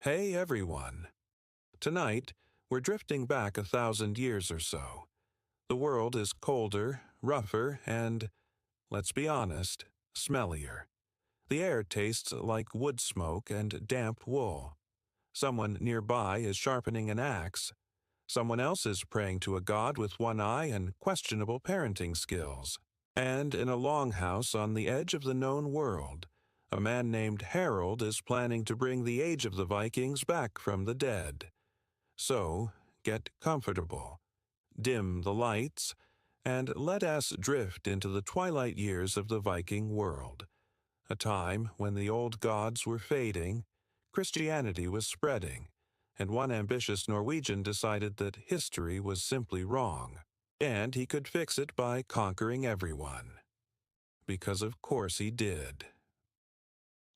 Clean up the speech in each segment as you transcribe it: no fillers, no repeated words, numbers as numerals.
Hey everyone! Tonight, we're drifting back 1,000 years or so. The world is colder, rougher, and, let's be honest, smellier. The air tastes like wood smoke and damp wool. Someone nearby is sharpening an axe. Someone else is praying to a god with one eye and questionable parenting skills. And in a longhouse on the edge of the known world, a man named Harald is planning to bring the age of the Vikings back from the dead. So, get comfortable, dim the lights, and let us drift into the twilight years of the Viking world, a time when the old gods were fading, Christianity was spreading, and one ambitious Norwegian decided that history was simply wrong, and he could fix it by conquering everyone. Because of course he did.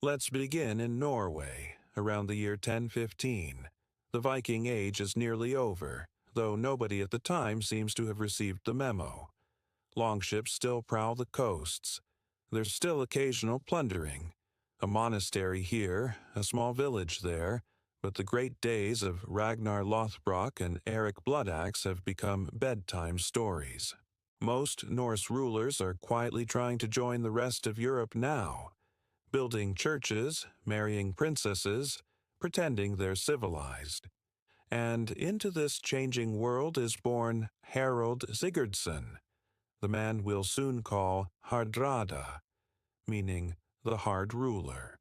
Let's begin in Norway, around the year 1015. The Viking Age is nearly over, though nobody at the time seems to have received the memo. Longships still prowl the coasts. There's still occasional plundering. A monastery here, a small village there, but the great days of Ragnar Lothbrok and Eric Bloodaxe have become bedtime stories. Most Norse rulers are quietly trying to join the rest of Europe now, building churches, marrying princesses, pretending they're civilized. And into this changing world is born Harald Sigurdsson, the man we'll soon call Hardrada, meaning the hard ruler.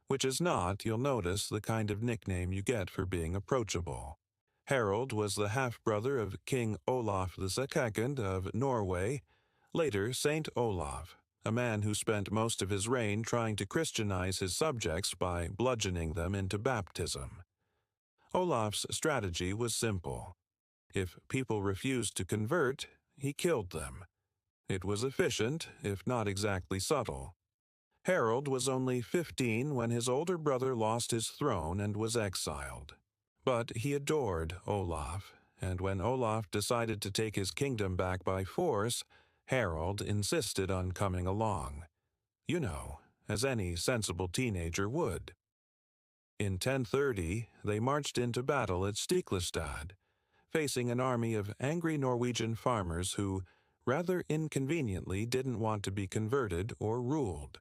Which is not, you'll notice, the kind of nickname you get for being approachable. Harald was the half-brother of King Olaf II of Norway, later Saint Olaf, a man who spent most of his reign trying to Christianize his subjects by bludgeoning them into baptism. Olaf's strategy was simple. If people refused to convert, he killed them. It was efficient, if not exactly subtle. Harald was only 15 when his older brother lost his throne and was exiled. But he adored Olaf, and when Olaf decided to take his kingdom back by force, Harald insisted on coming along. You know, as any sensible teenager would. In 1030, they marched into battle at Stiklestad, facing an army of angry Norwegian farmers who, rather inconveniently, didn't want to be converted or ruled.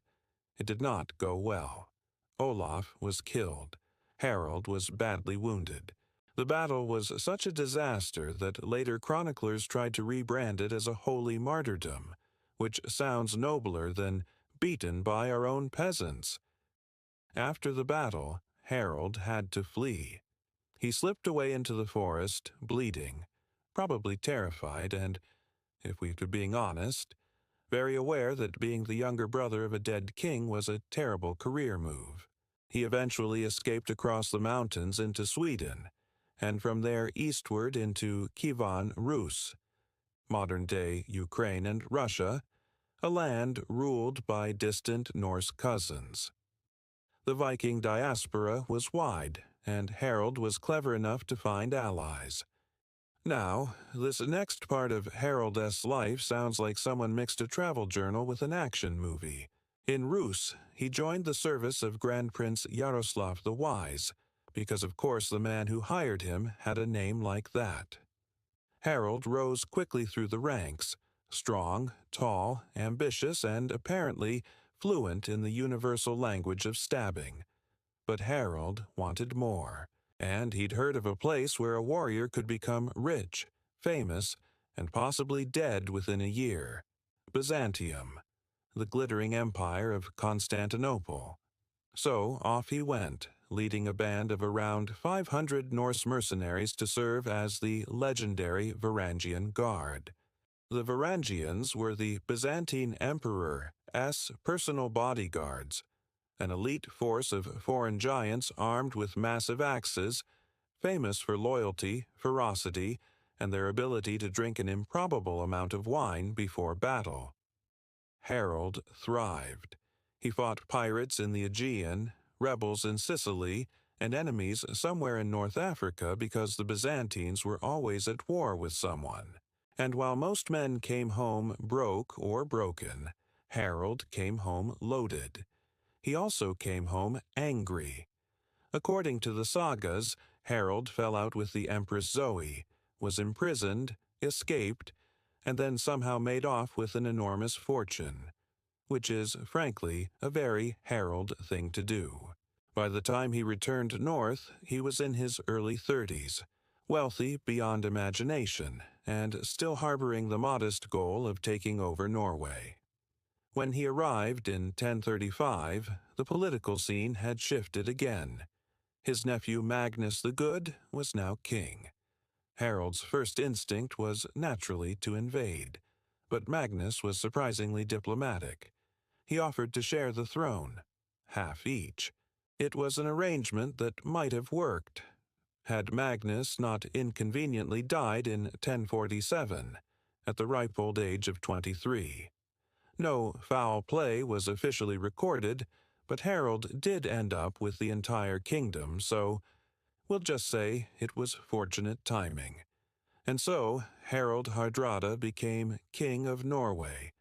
It did not go well. Olaf was killed. Harald was badly wounded. The battle was such a disaster that later chroniclers tried to rebrand it as a holy martyrdom, which sounds nobler than beaten by our own peasants. After the battle, Harald had to flee. He slipped away into the forest, bleeding, probably terrified and, if we were being honest, very aware that being the younger brother of a dead king was a terrible career move. He eventually escaped across the mountains into Sweden, and from there eastward into Kievan Rus, modern-day Ukraine and Russia, a land ruled by distant Norse cousins. The Viking diaspora was wide, and Harald was clever enough to find allies. Now, this next part of Harald's life sounds like someone mixed a travel journal with an action movie. In Rus, he joined the service of Grand Prince Yaroslav the Wise, because of course the man who hired him had a name like that. Harald rose quickly through the ranks, strong, tall, ambitious, and apparently fluent in the universal language of stabbing. But Harald wanted more, and he'd heard of a place where a warrior could become rich, famous, and possibly dead within a year: Byzantium, the glittering empire of Constantinople. So off he went, leading a band of around 500 Norse mercenaries to serve as the legendary Varangian Guard. The Varangians were the Byzantine Emperor's personal bodyguards, an elite force of foreign giants armed with massive axes, famous for loyalty, ferocity, and their ability to drink an improbable amount of wine before battle. Harald thrived. He fought pirates in the Aegean, rebels in Sicily, and enemies somewhere in North Africa because the Byzantines were always at war with someone. And while most men came home broke or broken, Harald came home loaded. He also came home angry. According to the sagas, Harald fell out with the Empress Zoe, was imprisoned, escaped, and then somehow made off with an enormous fortune, which is, frankly, a very Harald thing to do. By the time he returned north, he was in his early 30s, wealthy beyond imagination, and still harboring the modest goal of taking over Norway. When he arrived in 1035, the political scene had shifted again. His nephew Magnus the Good was now king. Harald's first instinct was naturally to invade, but Magnus was surprisingly diplomatic. He offered to share the throne, half each. It was an arrangement that might have worked, had Magnus not inconveniently died in 1047, at the ripe old age of 23. No foul play was officially recorded, but Harald did end up with the entire kingdom, so we'll just say it was fortunate timing. And so, Harald Hardrada became King of Norway,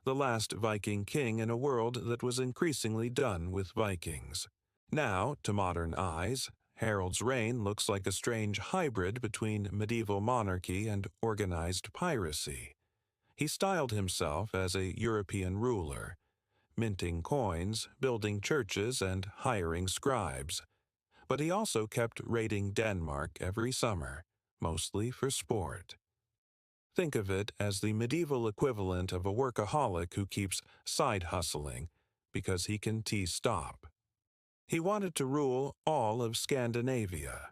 the last Viking king in a world that was increasingly done with Vikings. Now, to modern eyes, Harald's reign looks like a strange hybrid between medieval monarchy and organized piracy. He styled himself as a European ruler, minting coins, building churches, and hiring scribes. But he also kept raiding Denmark every summer, mostly for sport. Think of it as the medieval equivalent of a workaholic who keeps side-hustling because he can stop. He wanted to rule all of Scandinavia.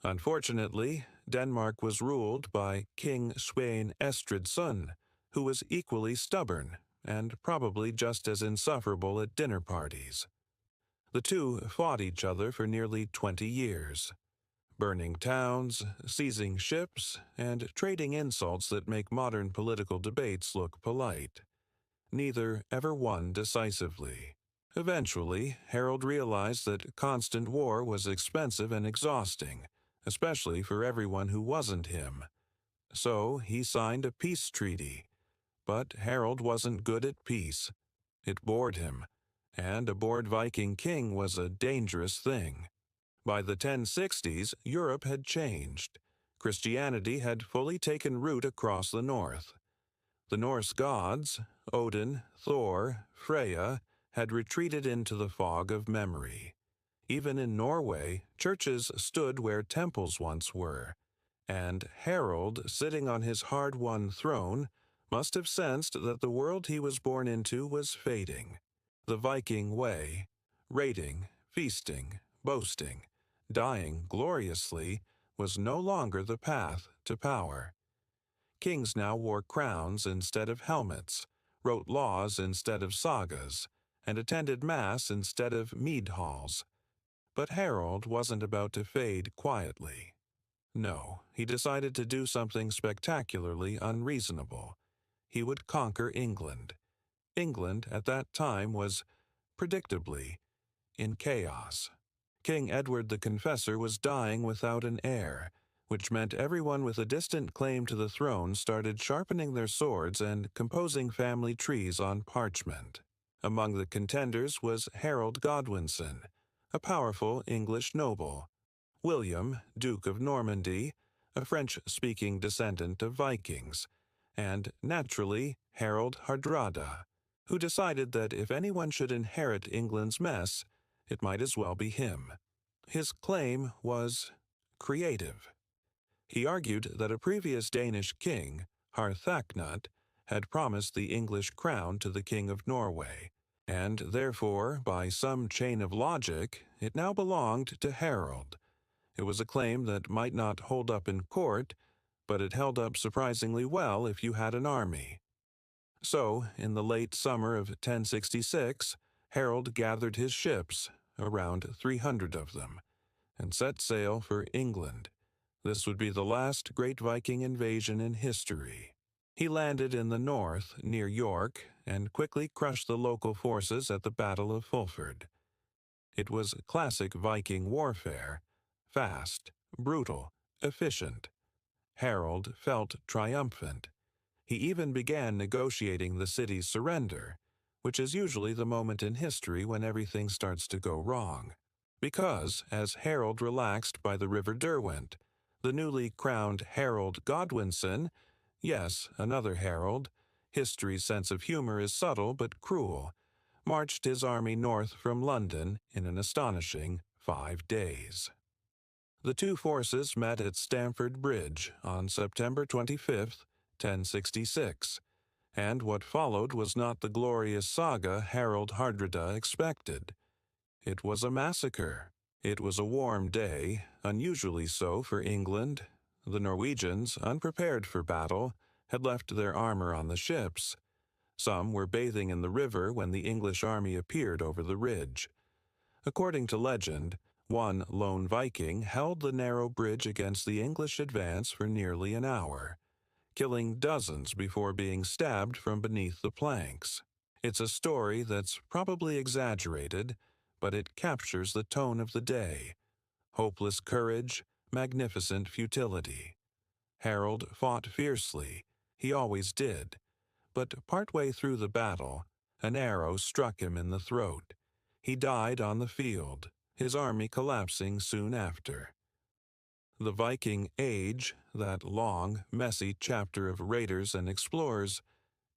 Unfortunately, Denmark was ruled by King Svein Estridsson, who was equally stubborn and probably just as insufferable at dinner parties. The two fought each other for nearly 20 years, burning towns, seizing ships, and trading insults that make modern political debates look polite. Neither ever won decisively. Eventually, Harald realized that constant war was expensive and exhausting, especially for everyone who wasn't him. So he signed a peace treaty. But Harald wasn't good at peace. It bored him, and a bored Viking king was a dangerous thing. By the 1060s, Europe had changed. Christianity had fully taken root across the north. The Norse gods, Odin, Thor, Freya, had retreated into the fog of memory. Even in Norway, churches stood where temples once were, and Harald, sitting on his hard-won throne, must have sensed that the world he was born into was fading. The Viking way, raiding, feasting, boasting, dying gloriously, was no longer the path to power. Kings now wore crowns instead of helmets, wrote laws instead of sagas, and attended mass instead of mead halls. But Harald wasn't about to fade quietly. No, he decided to do something spectacularly unreasonable. He would conquer England. England at that time was, predictably, in chaos. King Edward the Confessor was dying without an heir, which meant everyone with a distant claim to the throne started sharpening their swords and composing family trees on parchment. Among the contenders was Harold Godwinson, a powerful English noble, William, Duke of Normandy, a French-speaking descendant of Vikings, and, naturally, Harald Hardrada, who decided that if anyone should inherit England's mess, it might as well be him. His claim was creative. He argued that a previous Danish king, Harthacnut, had promised the English crown to the King of Norway, and therefore, by some chain of logic, it now belonged to Harald. It was a claim that might not hold up in court, but it held up surprisingly well if you had an army. So, in the late summer of 1066, Harald gathered his ships, around 300 of them, and set sail for England. This would be the last great Viking invasion in history. He landed in the north, near York, and quickly crushed the local forces at the Battle of Fulford. It was classic Viking warfare, fast, brutal, efficient. Harald felt triumphant. He even began negotiating the city's surrender, which is usually the moment in history when everything starts to go wrong. Because, as Harold relaxed by the River Derwent, the newly crowned Harold Godwinson, yes, another Harold, history's sense of humor is subtle but cruel, marched his army north from London in an astonishing 5 days. The two forces met at Stamford Bridge on September 25, 1066, and what followed was not the glorious saga Harald Hardrada expected. It was a massacre. It was a warm day, unusually so for England. The Norwegians, unprepared for battle, had left their armor on the ships. Some were bathing in the river when the English army appeared over the ridge. According to legend, one lone Viking held the narrow bridge against the English advance for nearly an hour, killing dozens before being stabbed from beneath the planks. It's a story that's probably exaggerated, but it captures the tone of the day. Hopeless courage, magnificent futility. Harold fought fiercely. He always did. But partway through the battle, an arrow struck him in the throat. He died on the field, his army collapsing soon after. The Viking Age, that long, messy chapter of raiders and explorers,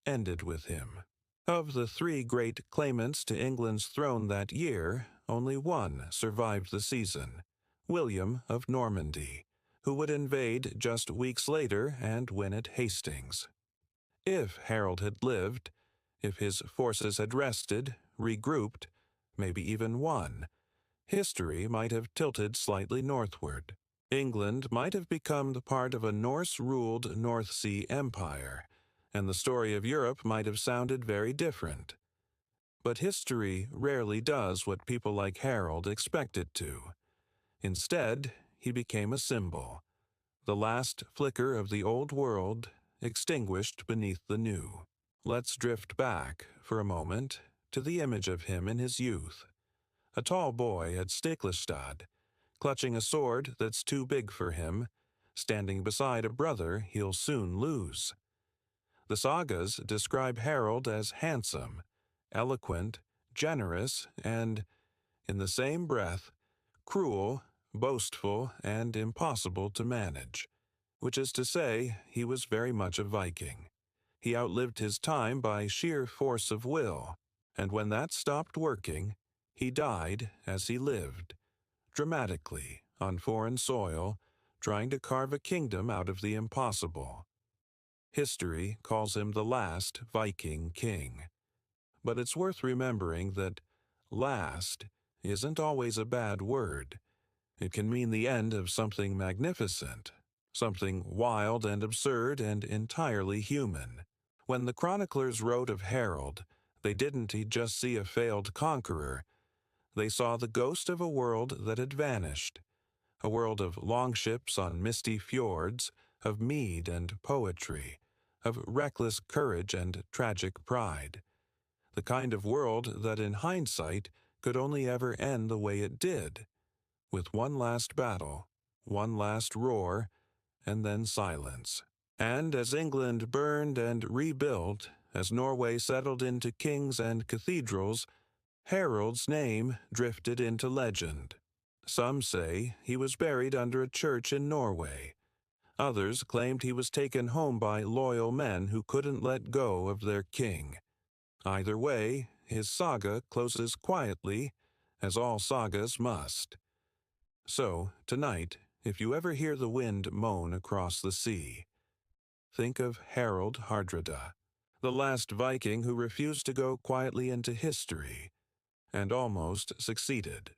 ended with him. Of the 3 great claimants to England's throne that year, only one survived the season, William of Normandy, who would invade just weeks later and win at Hastings. If Harold had lived, if his forces had rested, regrouped, maybe even won, history might have tilted slightly northward. England might have become the part of a Norse-ruled North Sea empire, and the story of Europe might have sounded very different. But history rarely does what people like Harold expect it to. Instead, he became a symbol, the last flicker of the old world extinguished beneath the new. Let's drift back, for a moment, to the image of him in his youth. A tall boy at Stiklestad, clutching a sword that's too big for him, standing beside a brother he'll soon lose. The sagas describe Harold as handsome, eloquent, generous, and, in the same breath, cruel, boastful, and impossible to manage. Which is to say, he was very much a Viking. He outlived his time by sheer force of will, and when that stopped working, he died as he lived, dramatically, on foreign soil, trying to carve a kingdom out of the impossible. History calls him the last Viking king. But it's worth remembering that last isn't always a bad word. It can mean the end of something magnificent, something wild and absurd and entirely human. When the chroniclers wrote of Harold, they didn't just see a failed conqueror. They saw the ghost of a world that had vanished, a world of longships on misty fjords, of mead and poetry, of reckless courage and tragic pride. The kind of world that in hindsight could only ever end the way it did, with one last battle, one last roar, and then silence. And as England burned and rebuilt, as Norway settled into kings and cathedrals, Harold's name drifted into legend. Some say he was buried under a church in Norway. Others claimed he was taken home by loyal men who couldn't let go of their king. Either way, his saga closes quietly, as all sagas must. So, tonight, if you ever hear the wind moan across the sea, think of Harald Hardrada, the last Viking who refused to go quietly into history, and almost succeeded.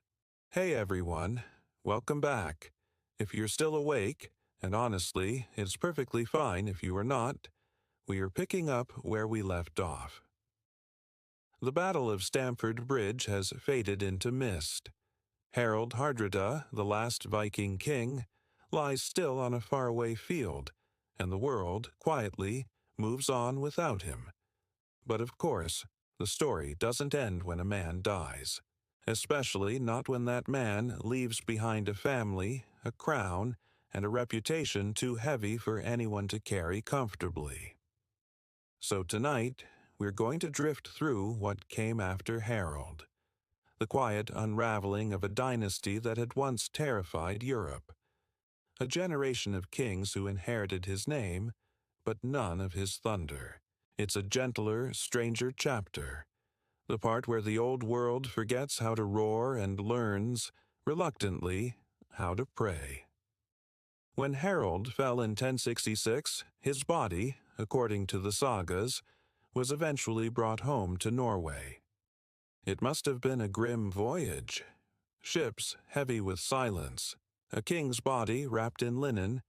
Hey everyone, welcome back. If you're still awake, and honestly, it's perfectly fine if you are not, we are picking up where we left off. The Battle of Stamford Bridge has faded into mist. Harald Hardrada, the last Viking king, lies still on a faraway field, and the world, quietly, moves on without him. But of course, the story doesn't end when a man dies, especially not when that man leaves behind a family, a crown, and a reputation too heavy for anyone to carry comfortably. So tonight, we're going to drift through what came after Harold. the quiet unraveling of a dynasty that had once terrified Europe. A generation of kings who inherited his name, but none of his thunder. It's a gentler, stranger chapter, the part where the old world forgets how to roar and learns, reluctantly, how to pray. When Harald fell in 1066, his body, according to the sagas, was eventually brought home to Norway. It must have been a grim voyage. Ships heavy with silence, a king's body wrapped in linen,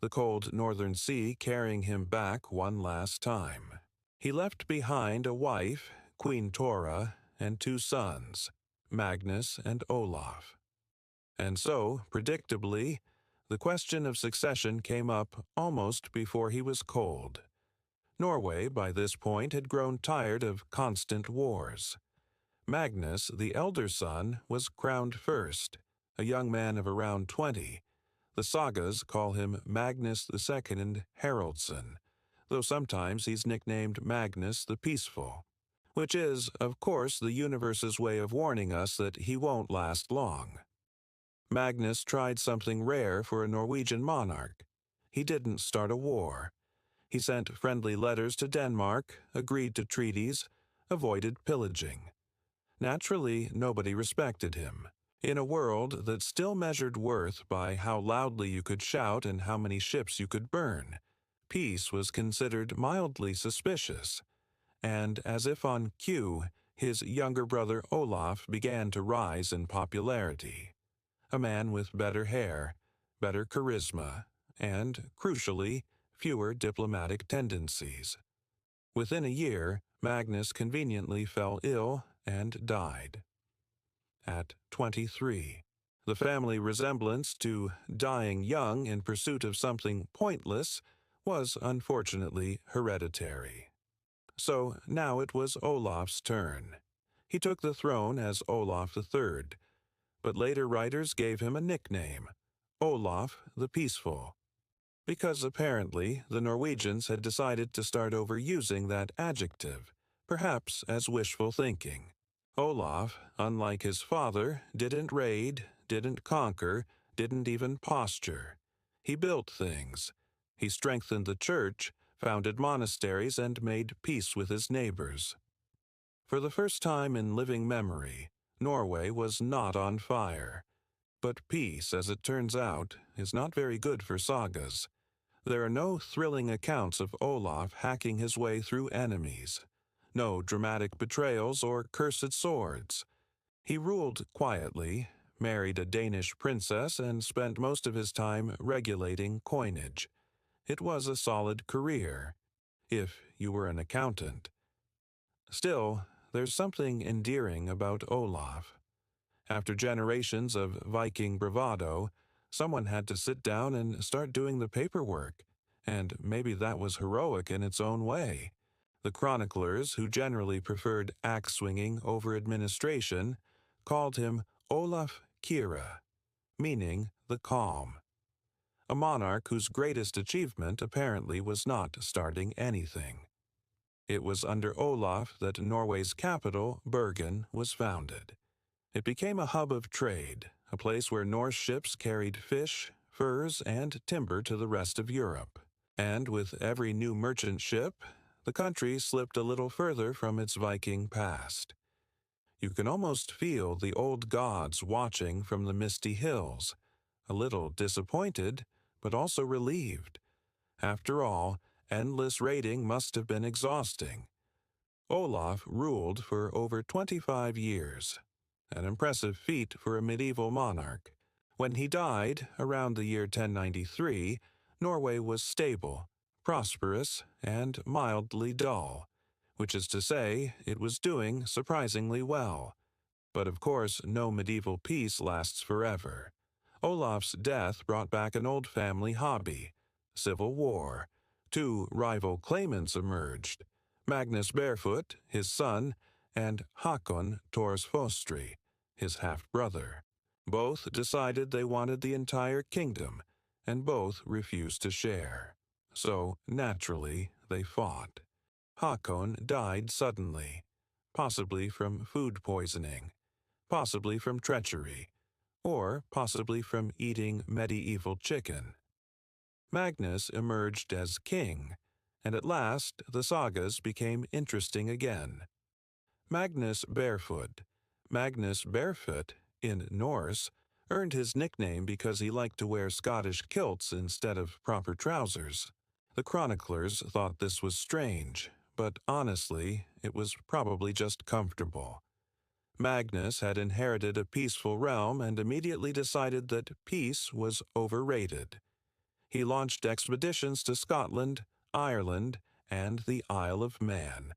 the cold northern sea carrying him back one last time. He left behind a wife, Queen Tora, and 2 sons, Magnus and Olaf. And so, predictably, the question of succession came up almost before he was cold. Norway, by this point, had grown tired of constant wars. Magnus, the elder son, was crowned first, a young man of around 20. The sagas call him Magnus II Haraldsson, though sometimes he's nicknamed Magnus the Peaceful, which is, of course, the universe's way of warning us that he won't last long. Magnus tried something rare for a Norwegian monarch. He didn't start a war. He sent friendly letters to Denmark, agreed to treaties, avoided pillaging. Naturally, nobody respected him. In a world that still measured worth by how loudly you could shout and how many ships you could burn, peace was considered mildly suspicious. And as if on cue, his younger brother Olaf began to rise in popularity. A man with better hair, better charisma, and, crucially, fewer diplomatic tendencies. Within a year, Magnus conveniently fell ill and died. At 23. The family resemblance to dying young in pursuit of something pointless was unfortunately hereditary. So now it was Olaf's turn. He took the throne as Olaf III, but later writers gave him a nickname, Olaf the Peaceful, because apparently the Norwegians had decided to start overusing that adjective, perhaps as wishful thinking. Olaf, unlike his father, didn't raid, didn't conquer, didn't even posture. He built things. He strengthened the church, founded monasteries, and made peace with his neighbors. For the first time in living memory, Norway was not on fire. But peace, as it turns out, is not very good for sagas. There are no thrilling accounts of Olaf hacking his way through enemies. No dramatic betrayals or cursed swords. He ruled quietly, married a Danish princess, and spent most of his time regulating coinage. It was a solid career, if you were an accountant. Still, there's something endearing about Olaf. After generations of Viking bravado, someone had to sit down and start doing the paperwork, and maybe that was heroic in its own way. The chroniclers, who generally preferred axe-swinging over administration, called him Olaf Kyrre, meaning the calm. A monarch whose greatest achievement apparently was not starting anything. It was under Olaf that Norway's capital, Bergen, was founded. It became a hub of trade, a place where Norse ships carried fish, furs, and timber to the rest of Europe. And with every new merchant ship, the country slipped a little further from its Viking past. You can almost feel the old gods watching from the misty hills, a little disappointed, but also relieved. After all, endless raiding must have been exhausting. Olaf ruled for over 25 years, an impressive feat for a medieval monarch. When he died, around the year 1093, Norway was stable, prosperous, and mildly dull, which is to say, it was doing surprisingly well. But of course, no medieval peace lasts forever. Olaf's death brought back an old family hobby, civil war. 2 rival claimants emerged, Magnus Barefoot, his son, and Hakon Torsfostri, his half-brother. Both decided they wanted the entire kingdom, and both refused to share. So, naturally, they fought. Hakon died suddenly, possibly from food poisoning. possibly from treachery, or possibly from eating medieval chicken. Magnus emerged as king, and at last the sagas became interesting again. Magnus Barefoot, Magnus Barefoot in Norse, earned his nickname because he liked to wear Scottish kilts instead of proper trousers. The chroniclers thought this was strange, but honestly, it was probably just comfortable. Magnus had inherited a peaceful realm and immediately decided that peace was overrated. He launched expeditions to Scotland, Ireland, and the Isle of Man,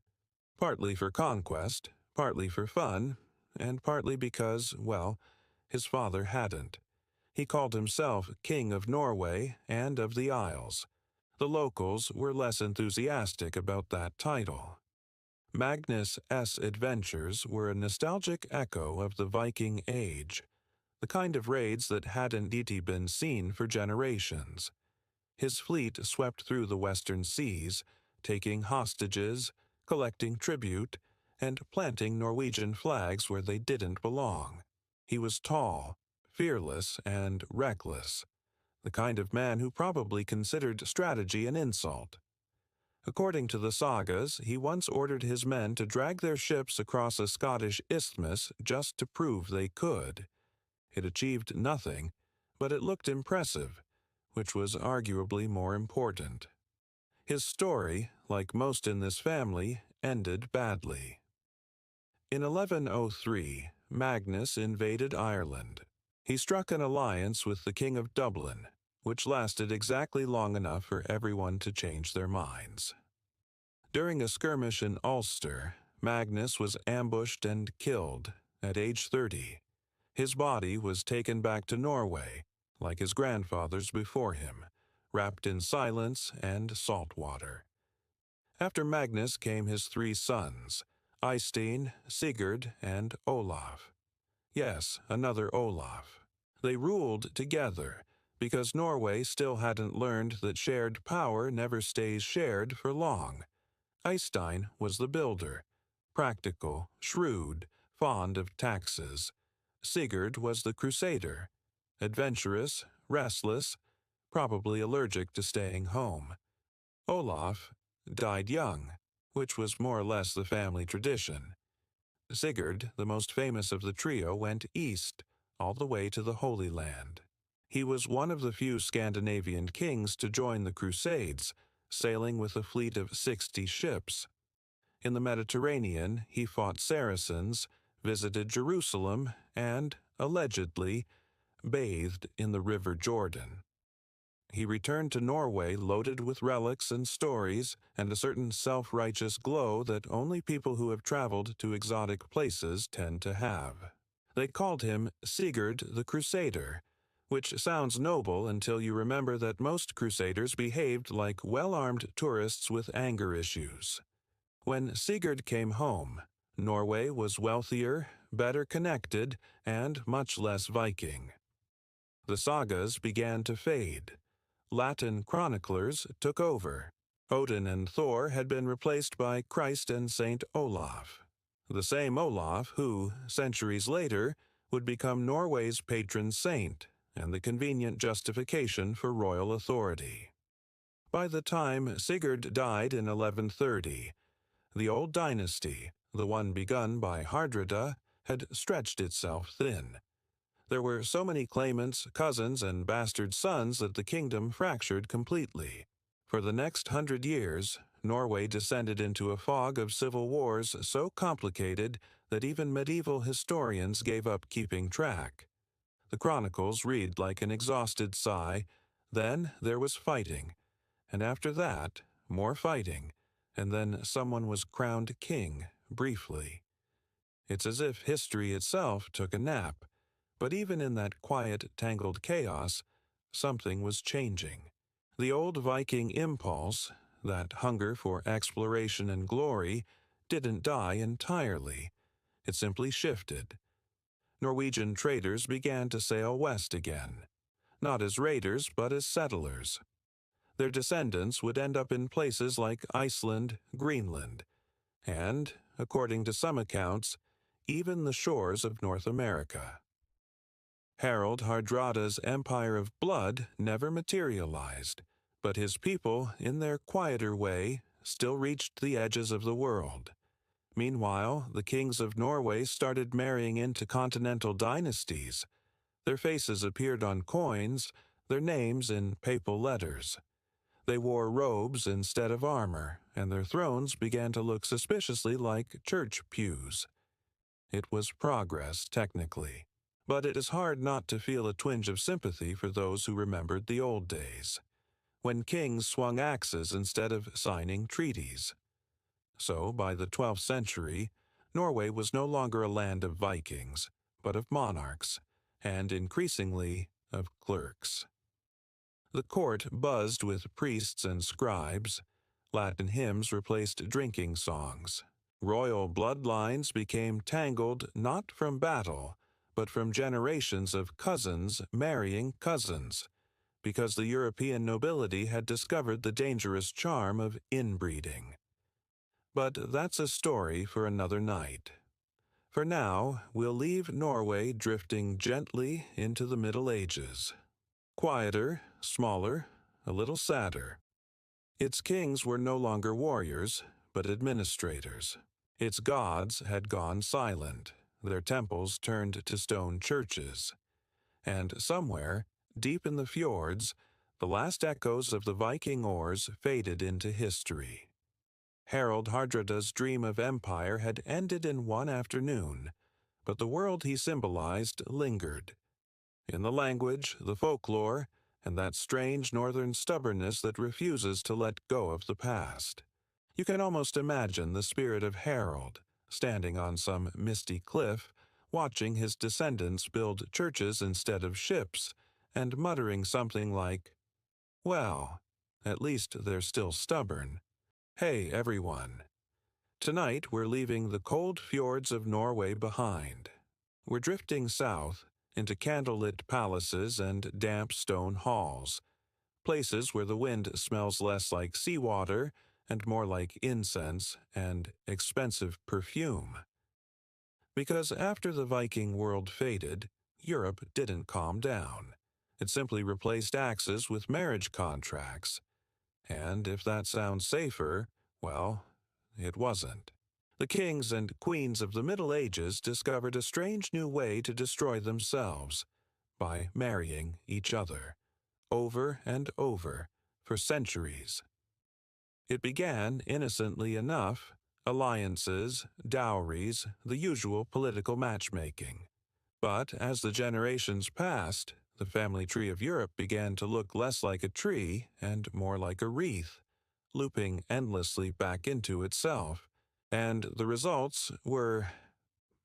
partly for conquest, partly for fun, and partly because, well, his father hadn't. He called himself King of Norway and of the Isles. The locals were less enthusiastic about that title. Magnus' adventures were a nostalgic echo of the Viking Age, the kind of raids that hadn't been seen for generations. His fleet swept through the western seas, taking hostages, collecting tribute, and planting Norwegian flags where they didn't belong. He was tall, fearless, and reckless, the kind of man who probably considered strategy an insult. According to the sagas, he once ordered his men to drag their ships across a Scottish isthmus just to prove they could. It achieved nothing, but it looked impressive, which was arguably more important. His story, like most in this family, ended badly. In 1103, Magnus invaded Ireland. He struck an alliance with the King of Dublin, which lasted exactly long enough for everyone to change their minds. During a skirmish in Ulster, Magnus was ambushed and killed at age 30. His body was taken back to Norway, like his grandfathers before him, wrapped in silence and salt water. After Magnus came his 3 sons, Eystein, Sigurd, and Olaf. Yes, another Olaf. They ruled together, because Norway still hadn't learned that shared power never stays shared for long. Eystein was the builder, practical, shrewd, fond of taxes. Sigurd was the crusader, adventurous, restless, probably allergic to staying home. Olaf died young, which was more or less the family tradition. Sigurd, the most famous of the trio, went east, all the way to the Holy Land. He was one of the few Scandinavian kings to join the Crusades, sailing with a fleet of 60 ships. In the Mediterranean, he fought Saracens, visited Jerusalem, and, allegedly, bathed in the River Jordan. He returned to Norway loaded with relics and stories and a certain self-righteous glow that only people who have traveled to exotic places tend to have. They called him Sigurd the Crusader, which sounds noble until you remember that most crusaders behaved like well-armed tourists with anger issues. When Sigurd came home, Norway was wealthier, better connected, and much less Viking. The sagas began to fade. Latin chroniclers took over. Odin and Thor had been replaced by Christ and Saint Olaf, the same Olaf who, centuries later, would become Norway's patron saint and the convenient justification for royal authority. By the time Sigurd died in 1130, the old dynasty, the one begun by Hardrada, had stretched itself thin. There were so many claimants, cousins, and bastard sons that the kingdom fractured completely. For the next 100 years, Norway descended into a fog of civil wars so complicated that even medieval historians gave up keeping track. The chronicles read like an exhausted sigh. Then there was fighting, and after that, more fighting, and then someone was crowned king, briefly. It's as if history itself took a nap. But even in that quiet, tangled chaos, something was changing. The old Viking impulse, that hunger for exploration and glory, didn't die entirely. It simply shifted. Norwegian traders began to sail west again, not as raiders but as settlers. Their descendants would end up in places like Iceland, Greenland, and, according to some accounts, even the shores of North America. Harald Hardrada's empire of blood never materialized, but his people, in their quieter way, still reached the edges of the world. Meanwhile, the kings of Norway started marrying into continental dynasties. Their faces appeared on coins, their names in papal letters. They wore robes instead of armor, and their thrones began to look suspiciously like church pews. It was progress, technically, but it is hard not to feel a twinge of sympathy for those who remembered the old days, when kings swung axes instead of signing treaties. So, by the 12th century, Norway was no longer a land of Vikings, but of monarchs, and increasingly of clerks. The court buzzed with priests and scribes. Latin hymns replaced drinking songs. Royal bloodlines became tangled not from battle, but from generations of cousins marrying cousins, because the European nobility had discovered the dangerous charm of inbreeding. But that's a story for another night. For now, we'll leave Norway drifting gently into the Middle Ages. Quieter, smaller, a little sadder. Its kings were no longer warriors, but administrators. Its gods had gone silent, their temples turned to stone churches. And somewhere, deep in the fjords, the last echoes of the Viking oars faded into history. Harald Hardrada's dream of empire had ended in one afternoon, but the world he symbolized lingered. In the language, the folklore, and that strange northern stubbornness that refuses to let go of the past. You can almost imagine the spirit of Harald, standing on some misty cliff, watching his descendants build churches instead of ships, and muttering something like, "Well, at least they're still stubborn." Hey, everyone. Tonight we're leaving the cold fjords of Norway behind. We're drifting south into candlelit palaces and damp stone halls, places where the wind smells less like seawater and more like incense and expensive perfume. Because after the Viking world faded, Europe didn't calm down. It simply replaced axes with marriage contracts. And if that sounds safer, well, it wasn't. The kings and queens of the Middle Ages discovered a strange new way to destroy themselves by marrying each other, over and over, for centuries. It began innocently enough, alliances, dowries, the usual political matchmaking. But as the generations passed, the family tree of Europe began to look less like a tree and more like a wreath, looping endlessly back into itself, and the results were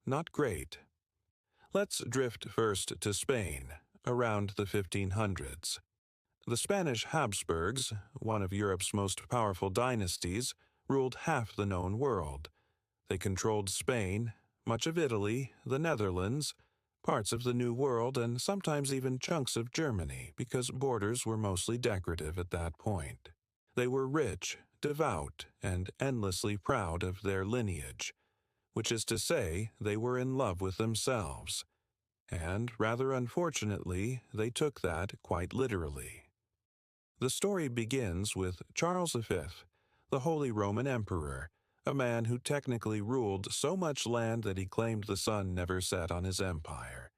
not great. Let's drift first to Spain, around the 1500s. The Spanish Habsburgs, one of Europe's most powerful dynasties, ruled half the known world. They controlled Spain, much of Italy, the Netherlands, parts of the New World, and sometimes even chunks of Germany, because borders were mostly decorative at that point. They were rich, devout, and endlessly proud of their lineage, which is to say, they were in love with themselves. And, rather unfortunately, they took that quite literally. The story begins with Charles V, the Holy Roman Emperor, a man who technically ruled so much land that he claimed the sun never set on his empire,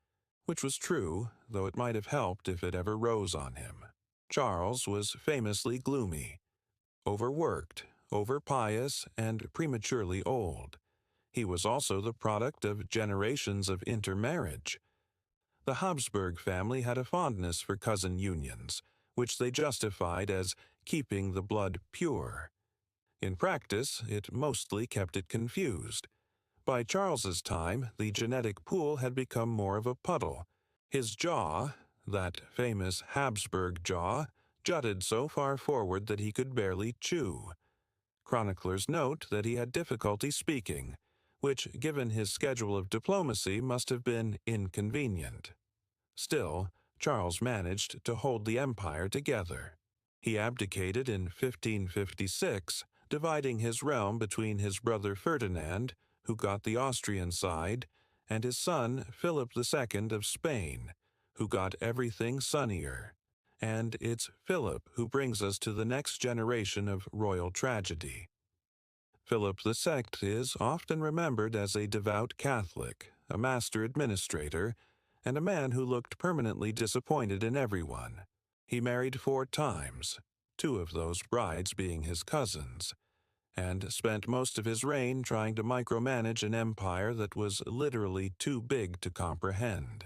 which was true, though it might have helped if it ever rose on him. Charles was famously gloomy, overworked, overpious, and prematurely old. He was also the product of generations of intermarriage. The Habsburg family had a fondness for cousin unions, which they justified as keeping the blood pure. In practice, it mostly kept it confused. By Charles's time, the genetic pool had become more of a puddle. His jaw, that famous Habsburg jaw, jutted so far forward that he could barely chew. Chroniclers note that he had difficulty speaking, which, given his schedule of diplomacy, must have been inconvenient. Still, Charles managed to hold the empire together. He abdicated in 1556, dividing his realm between his brother Ferdinand, who got the Austrian side, and his son Philip II of Spain, who got everything sunnier. And it's Philip who brings us to the next generation of royal tragedy. Philip II is often remembered as a devout Catholic, a master administrator, and a man who looked permanently disappointed in everyone. He married 4 times, 2 of those brides being his cousins, and spent most of his reign trying to micromanage an empire that was literally too big to comprehend.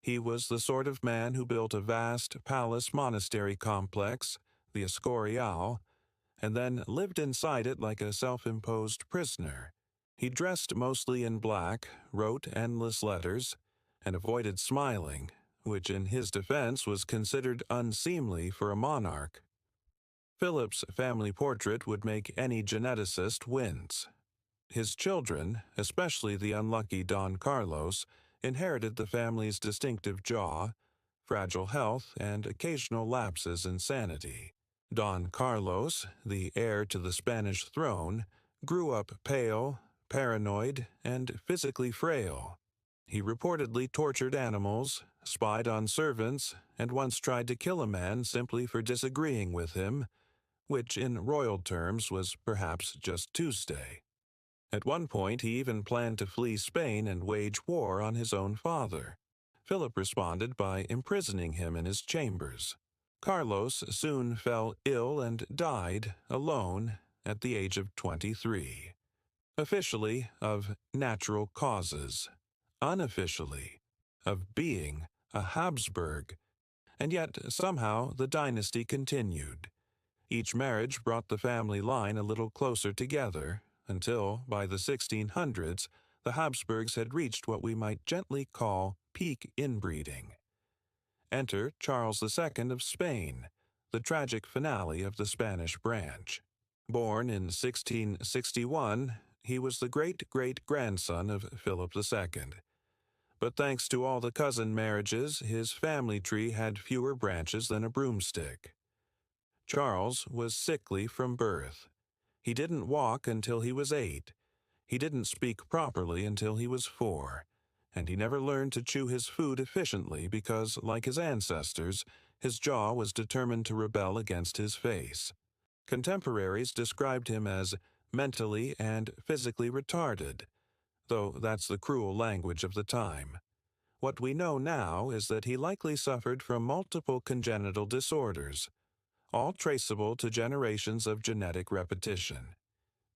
He was the sort of man who built a vast palace monastery complex, the Escorial, and then lived inside it like a self-imposed prisoner. He dressed mostly in black, wrote endless letters, and avoided smiling, which in his defense was considered unseemly for a monarch. Philip's family portrait would make any geneticist wince. His children, especially the unlucky Don Carlos, inherited the family's distinctive jaw, fragile health, and occasional lapses in sanity. Don Carlos, the heir to the Spanish throne, grew up pale, paranoid, and physically frail. He reportedly tortured animals, spied on servants, and once tried to kill a man simply for disagreeing with him, which in royal terms was perhaps just Tuesday. At one point, he even planned to flee Spain and wage war on his own father. Philip responded by imprisoning him in his chambers. Carlos soon fell ill and died alone at the age of 23. Officially, of natural causes. Unofficially, of being a Habsburg. And yet, somehow, the dynasty continued. Each marriage brought the family line a little closer together, until, by the 1600s, the Habsburgs had reached what we might gently call peak inbreeding. Enter Charles II of Spain, the tragic finale of the Spanish branch. Born in 1661, he was the great-great-grandson of Philip II. But thanks to all the cousin marriages, his family tree had fewer branches than a broomstick. Charles was sickly from birth. He didn't walk until he was 8. He didn't speak properly until he was 4. And he never learned to chew his food efficiently because, like his ancestors, his jaw was determined to rebel against his face. Contemporaries described him as mentally and physically retarded, though that's the cruel language of the time. What we know now is that he likely suffered from multiple congenital disorders, all traceable to generations of genetic repetition.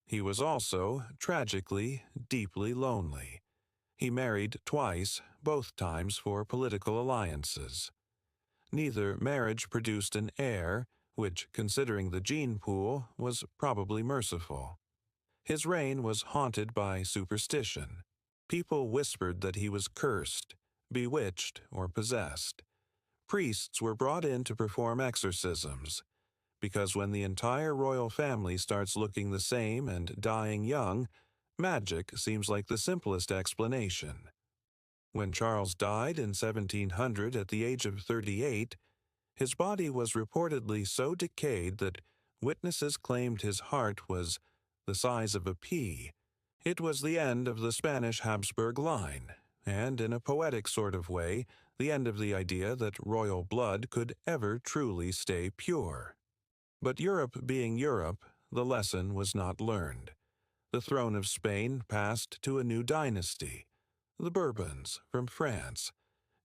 He was also, tragically, deeply lonely. He married twice, both times for political alliances. Neither marriage produced an heir, which, considering the gene pool, was probably merciful. His reign was haunted by superstition. People whispered that he was cursed, bewitched, or possessed. Priests were brought in to perform exorcisms, because when the entire royal family starts looking the same and dying young, magic seems like the simplest explanation. When Charles died in 1700 at the age of 38, his body was reportedly so decayed that witnesses claimed his heart was the size of a pea. It was the end of the Spanish Habsburg line, and in a poetic sort of way, the end of the idea that royal blood could ever truly stay pure. But Europe being Europe, the lesson was not learned. The throne of Spain passed to a new dynasty, the Bourbons from France,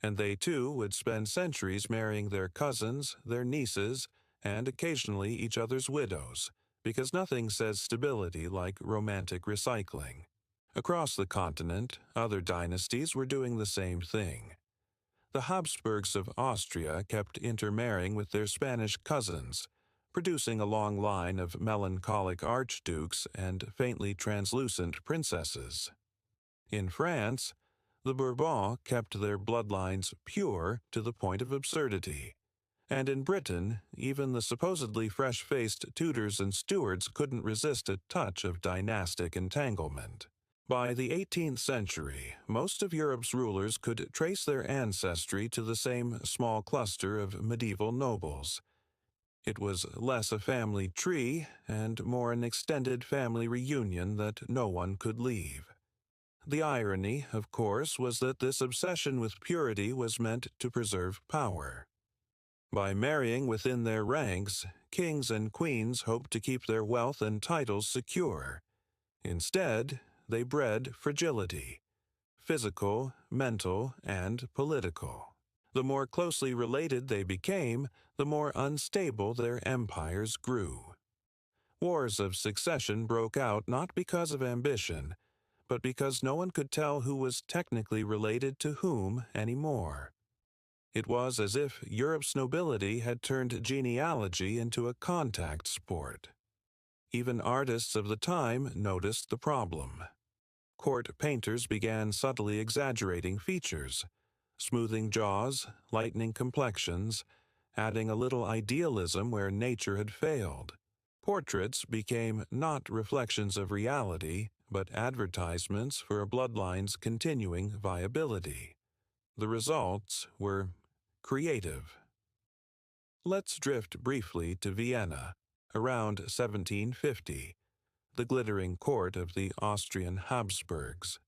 and they too would spend centuries marrying their cousins, their nieces, and occasionally each other's widows, because nothing says stability like romantic recycling. Across the continent, other dynasties were doing the same thing. The Habsburgs of Austria kept intermarrying with their Spanish cousins, producing a long line of melancholic archdukes and faintly translucent princesses. In France, the Bourbons kept their bloodlines pure to the point of absurdity. And in Britain, even the supposedly fresh-faced Tudors and Stuarts couldn't resist a touch of dynastic entanglement. By the 18th century, most of Europe's rulers could trace their ancestry to the same small cluster of medieval nobles. It was less a family tree and more an extended family reunion that no one could leave. The irony, of course, was that this obsession with purity was meant to preserve power. By marrying within their ranks, kings and queens hoped to keep their wealth and titles secure. Instead, they bred fragility, physical, mental, and political. The more closely related they became, the more unstable their empires grew. Wars of succession broke out not because of ambition, but because no one could tell who was technically related to whom anymore. It was as if Europe's nobility had turned genealogy into a contact sport. Even artists of the time noticed the problem. Court painters began subtly exaggerating features, smoothing jaws, lightening complexions, adding a little idealism where nature had failed. Portraits became not reflections of reality, but advertisements for a bloodline's continuing viability. The results were creative. Let's drift briefly to Vienna, around 1750, the glittering court of the Austrian Habsburgs.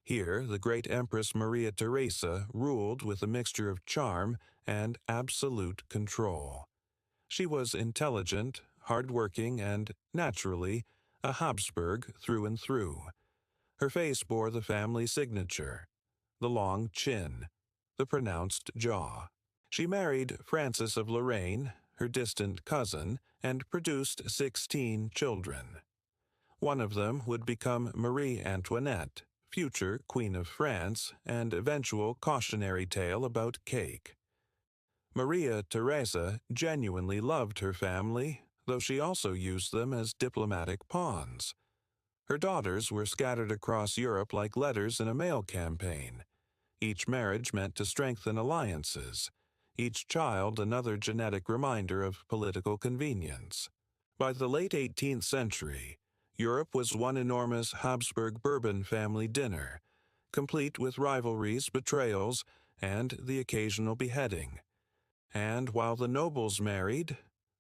Here, the great Empress Maria Theresa ruled with a mixture of charm and absolute control. She was intelligent, hard-working, and, naturally, a Habsburg through and through. Her face bore the family signature, the long chin, the pronounced jaw. She married Francis of Lorraine, her distant cousin, and produced 16 children. One of them would become Marie Antoinette, future Queen of France, and eventual cautionary tale about cake. Maria Theresa genuinely loved her family, though she also used them as diplomatic pawns. Her daughters were scattered across Europe like letters in a mail campaign. Each marriage meant to strengthen alliances, each child another genetic reminder of political convenience. By the late 18th century, Europe was one enormous Habsburg-Bourbon family dinner, complete with rivalries, betrayals, and the occasional beheading. And while the nobles married,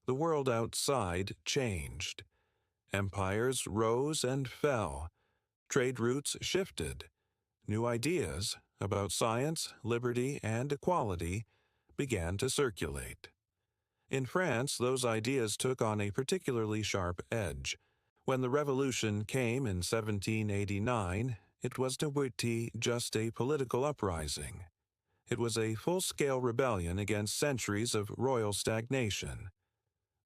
the world outside changed. Empires rose and fell. Trade routes shifted. New ideas about science, liberty, and equality began to circulate. In France, those ideas took on a particularly sharp edge. When the revolution came in 1789, it was to Witty just a political uprising. It was a full-scale rebellion against centuries of royal stagnation.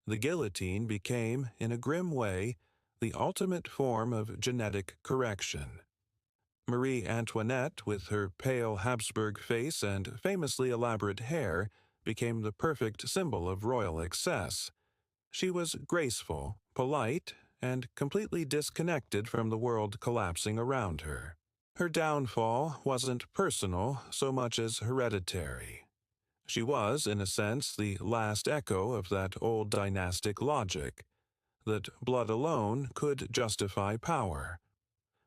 The guillotine became, in a grim way, the ultimate form of genetic correction. Marie Antoinette, with her pale Habsburg face and famously elaborate hair, became the perfect symbol of royal excess. She was graceful, polite, and completely disconnected from the world collapsing around her. Her downfall wasn't personal so much as hereditary. She was, in a sense, the last echo of that old dynastic logic, that blood alone could justify power.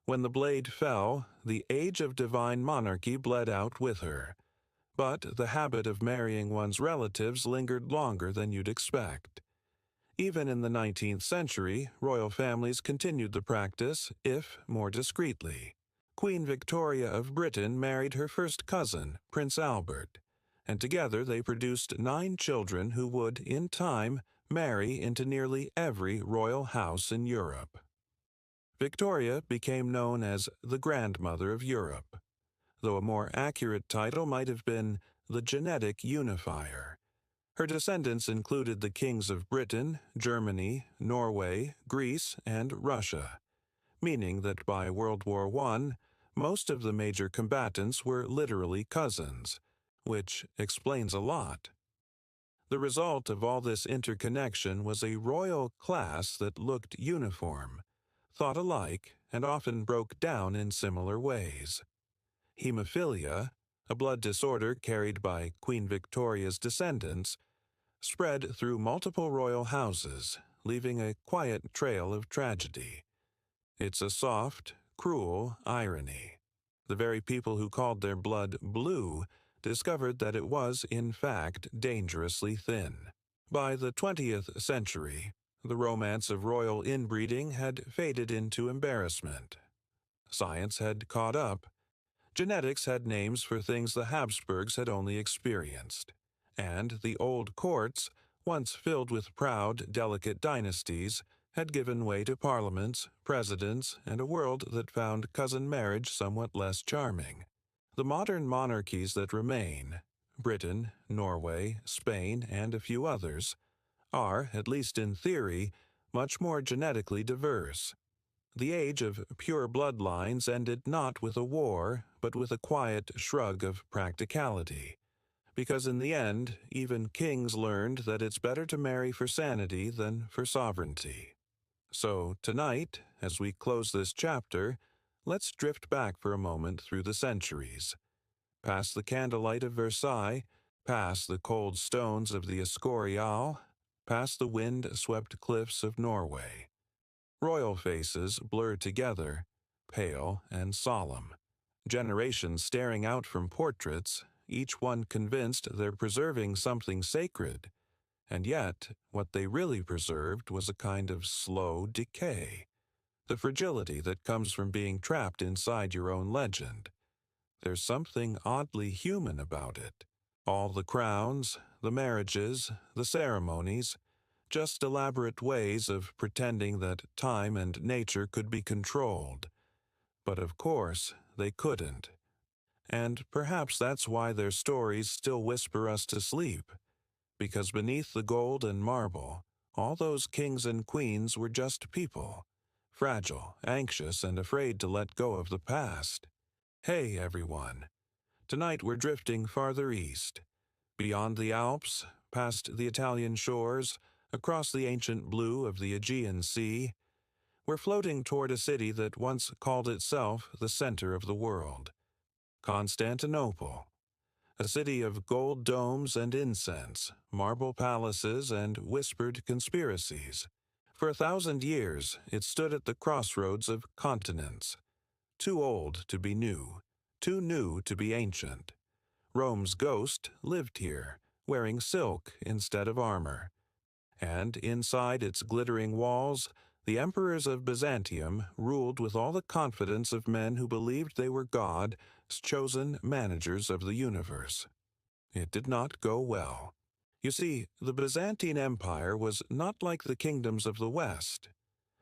When the blade fell, the age of divine monarchy bled out with her. But the habit of marrying one's relatives lingered longer than you'd expect. Even in the 19th century, royal families continued the practice, if more discreetly. Queen Victoria of Britain married her first cousin, Prince Albert, and together they produced 9 children who would, in time, marry into nearly every royal house in Europe. Victoria became known as the Grandmother of Europe, though a more accurate title might have been the Genetic Unifier. Her descendants included the kings of Britain, Germany, Norway, Greece, and Russia, meaning that by World War I, most of the major combatants were literally cousins, which explains a lot. The result of all this interconnection was a royal class that looked uniform, thought alike, and often broke down in similar ways. Hemophilia, a blood disorder carried by Queen Victoria's descendants, spread through multiple royal houses, leaving a quiet trail of tragedy. It's a soft, cruel irony. The very people who called their blood blue discovered that it was, in fact, dangerously thin. By the 20th century, the romance of royal inbreeding had faded into embarrassment. Science had caught up. Genetics had names for things the Habsburgs had only experienced. And the old courts, once filled with proud, delicate dynasties, had given way to parliaments, presidents, and a world that found cousin marriage somewhat less charming. The modern monarchies that remain, Britain, Norway, Spain, and a few others, are, at least in theory, much more genetically diverse. The age of pure bloodlines ended not with a war, but with a quiet shrug of practicality. Because in the end, even kings learned that it's better to marry for sanity than for sovereignty. So tonight, as we close this chapter, let's drift back for a moment through the centuries. Past the candlelight of Versailles, past the cold stones of the Escorial, past the wind-swept cliffs of Norway. Royal faces blur together, pale and solemn. Generations staring out from portraits, each one convinced they're preserving something sacred. And yet, what they really preserved was a kind of slow decay. The fragility that comes from being trapped inside your own legend. There's something oddly human about it. All the crowns, the marriages, the ceremonies, just elaborate ways of pretending that time and nature could be controlled. But of course, they couldn't. And perhaps that's why their stories still whisper us to sleep. Because beneath the gold and marble, all those kings and queens were just people, fragile, anxious, and afraid to let go of the past. Hey, everyone. Tonight we're drifting farther east, beyond the Alps, past the Italian shores, across the ancient blue of the Aegean Sea. We're floating toward a city that once called itself the center of the world. Constantinople. A city of gold domes and incense, marble palaces, and whispered conspiracies. For 1,000 years, it stood at the crossroads of continents. Too old to be new, too new to be ancient. Rome's ghost lived here, wearing silk instead of armor. And inside its glittering walls, the emperors of Byzantium ruled with all the confidence of men who believed they were God's chosen managers of the universe. It did not go well. You see, the Byzantine Empire was not like the kingdoms of the West,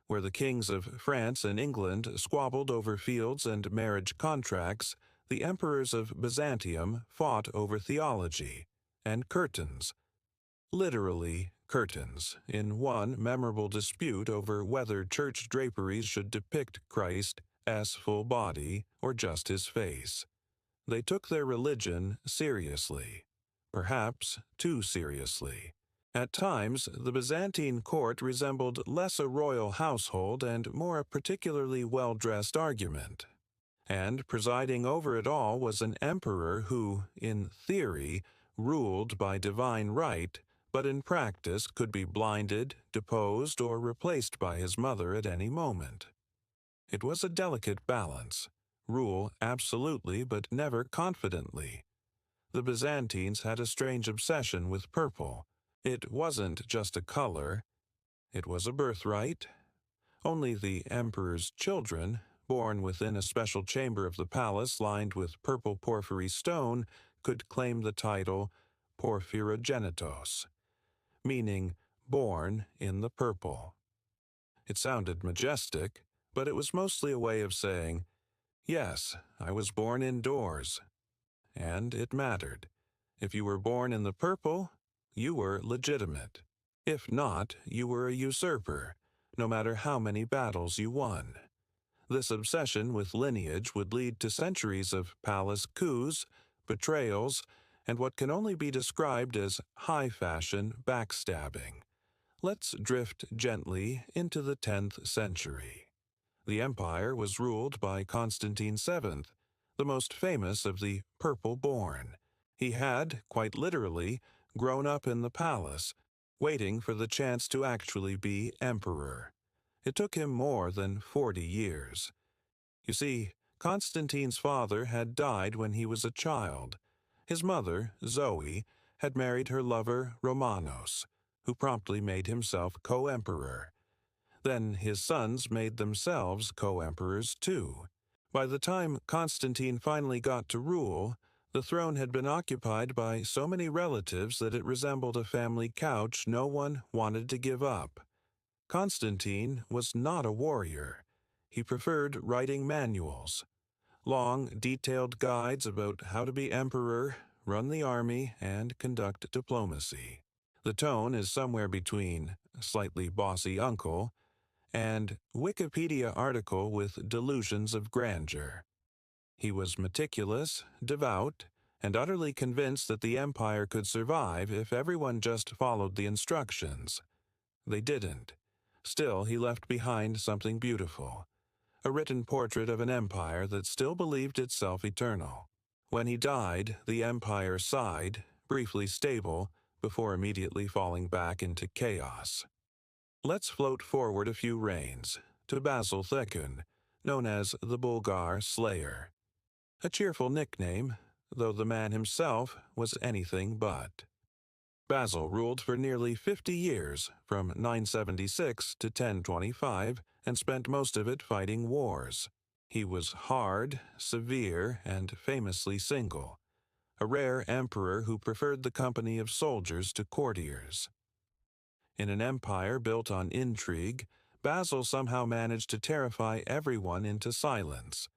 where the kings of France and England squabbled over fields and marriage contracts. The emperors of Byzantium fought over theology and curtains. Literally, curtains, in one memorable dispute over whether church draperies should depict Christ's full body or just his face. They took their religion seriously, perhaps too seriously. At times, the Byzantine court resembled less a royal household and more a particularly well-dressed argument. And presiding over it all was an emperor who, in theory, ruled by divine right, but in practice could be blinded, deposed, or replaced by his mother at any moment. It was a delicate balance. Rule absolutely but never confidently. The Byzantines had a strange obsession with purple. It wasn't just a color. It was a birthright. Only the emperor's children, born within a special chamber of the palace lined with purple porphyry stone, could claim the title Porphyrogenitos, meaning born in the purple. It sounded majestic, but it was mostly a way of saying, yes, I was born indoors. And it mattered. If you were born in the purple, you were legitimate. If not, you were a usurper, no matter how many battles you won. This obsession with lineage would lead to centuries of palace coups, betrayals, and what can only be described as high-fashion backstabbing. Let's drift gently into the 10th century. The empire was ruled by Constantine VII, the most famous of the purple-born. He had, quite literally, grown up in the palace, waiting for the chance to actually be emperor. It took him more than 40 years. You see, Constantine's father had died when he was a child. His mother, Zoe, had married her lover, Romanos, who promptly made himself co-emperor. Then his sons made themselves co-emperors too. By the time Constantine finally got to rule, the throne had been occupied by so many relatives that it resembled a family couch no one wanted to give up. Constantine was not a warrior. He preferred writing manuals, long, detailed guides about how to be emperor, run the army, and conduct diplomacy. The tone is somewhere between slightly bossy uncle and Wikipedia article with delusions of grandeur. He was meticulous, devout, and utterly convinced that the empire could survive if everyone just followed the instructions. They didn't. Still, he left behind something beautiful, a written portrait of an empire that still believed itself eternal. When he died, the empire sighed, briefly stable, before immediately falling back into chaos. Let's float forward a few reigns, to Basil Thekun, known as the Bulgar Slayer. A cheerful nickname, though the man himself was anything but. Basil ruled for nearly 50 years, from 976 to 1025, and spent most of it fighting wars. He was hard, severe, and famously single, a rare emperor who preferred the company of soldiers to courtiers. In an empire built on intrigue, Basil somehow managed to terrify everyone into silence.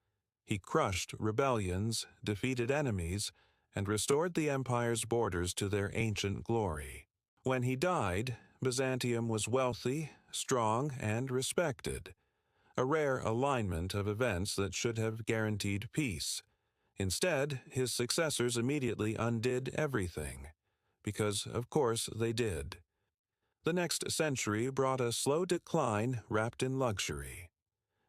He crushed rebellions, defeated enemies, and restored the empire's borders to their ancient glory. When he died, Byzantium was wealthy, strong, and respected, a rare alignment of events that should have guaranteed peace. Instead, his successors immediately undid everything, because, of course, they did. The next century brought a slow decline wrapped in luxury.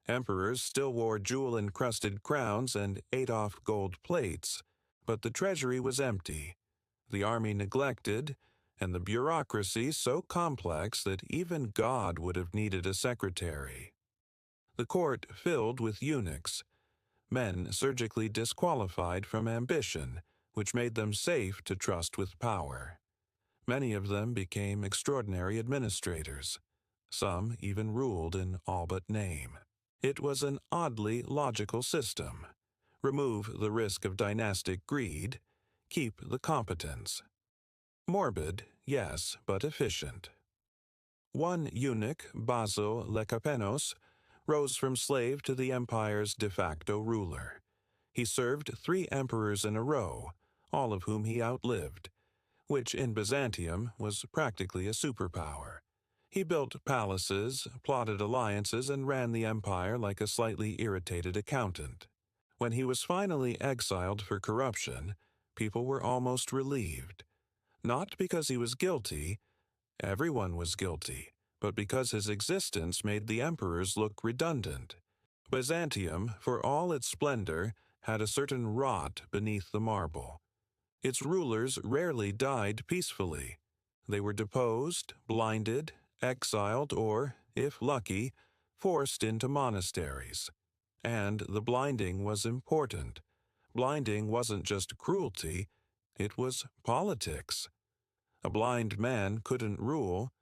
Emperors still wore jewel-encrusted crowns and ate off gold plates, but the treasury was empty, the army neglected, and the bureaucracy so complex that even God would have needed a secretary. The court filled with eunuchs, men surgically disqualified from ambition, which made them safe to trust with power. Many of them became extraordinary administrators. Some even ruled in all but name. It was an oddly logical system. Remove the risk of dynastic greed, keep the competence. Morbid, yes, but efficient. One eunuch, Basil Lekapenos, rose from slave to the empire's de facto ruler. He served 3 emperors in a row, all of whom he outlived, which in Byzantium was practically a superpower. He built palaces, plotted alliances, and ran the empire like a slightly irritated accountant. When he was finally exiled for corruption, people were almost relieved. Not because he was guilty, everyone was guilty, but because his existence made the emperors look redundant. Byzantium, for all its splendor, had a certain rot beneath the marble. Its rulers rarely died peacefully. They were deposed, blinded, exiled, or, if lucky, forced into monasteries. And the blinding was important. Blinding wasn't just cruelty, it was politics. A blind man couldn't rule,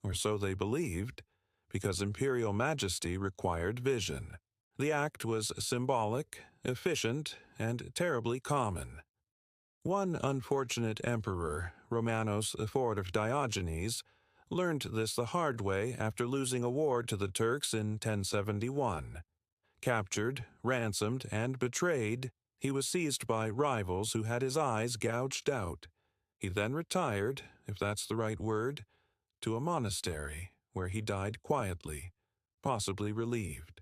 or so they believed, because imperial majesty required vision. The act was symbolic, efficient, and terribly common. One unfortunate emperor, Romanos IV Diogenes, learned this the hard way after losing a war to the Turks in 1071. Captured, ransomed, and betrayed, he was seized by rivals who had his eyes gouged out. He then retired, if that's the right word, to a monastery, where he died quietly, possibly relieved.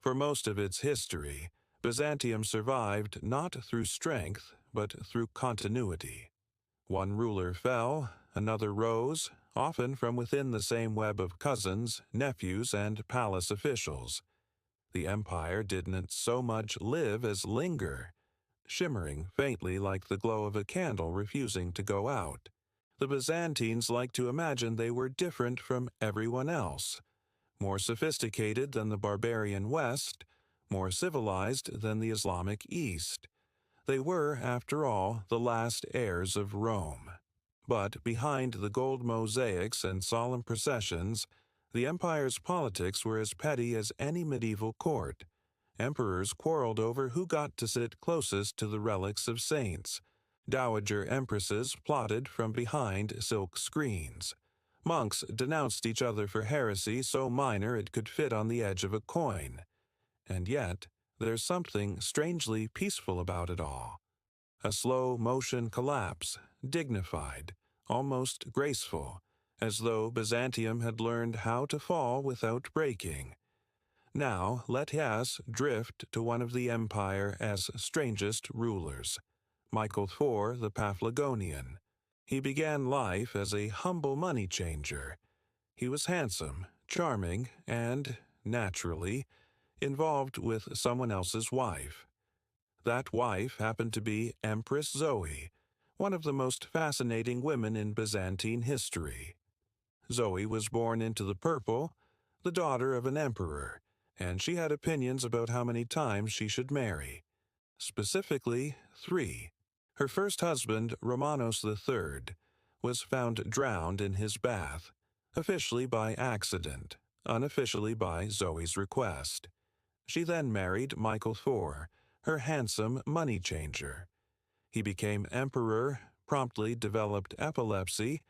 For most of its history, Byzantium survived not through strength, but through continuity. One ruler fell, another rose, often from within the same web of cousins, nephews, and palace officials. The empire didn't so much live as linger, shimmering faintly like the glow of a candle refusing to go out. The Byzantines liked to imagine they were different from everyone else, more sophisticated than the barbarian West, more civilized than the Islamic East. They were, after all, the last heirs of Rome. But behind the gold mosaics and solemn processions, the empire's politics were as petty as any medieval court, emperors quarreled over who got to sit closest to the relics of saints. Dowager empresses plotted from behind silk screens. Monks denounced each other for heresy so minor it could fit on the edge of a coin. And yet, there's something strangely peaceful about it all. A slow-motion collapse, dignified, almost graceful, as though Byzantium had learned how to fall without breaking. Now let us drift to one of the empire's strangest rulers, Michael IV the Paphlagonian. He began life as a humble money changer. He was handsome, charming, and, naturally, involved with someone else's wife. That wife happened to be Empress Zoe, one of the most fascinating women in Byzantine history. Zoe was born into the purple, the daughter of an emperor, and she had opinions about how many times she should marry. Specifically, 3. Her first husband, Romanos III, was found drowned in his bath, officially by accident, unofficially by Zoe's request. She then married Michael IV, her handsome money changer. He became emperor, promptly developed epilepsy,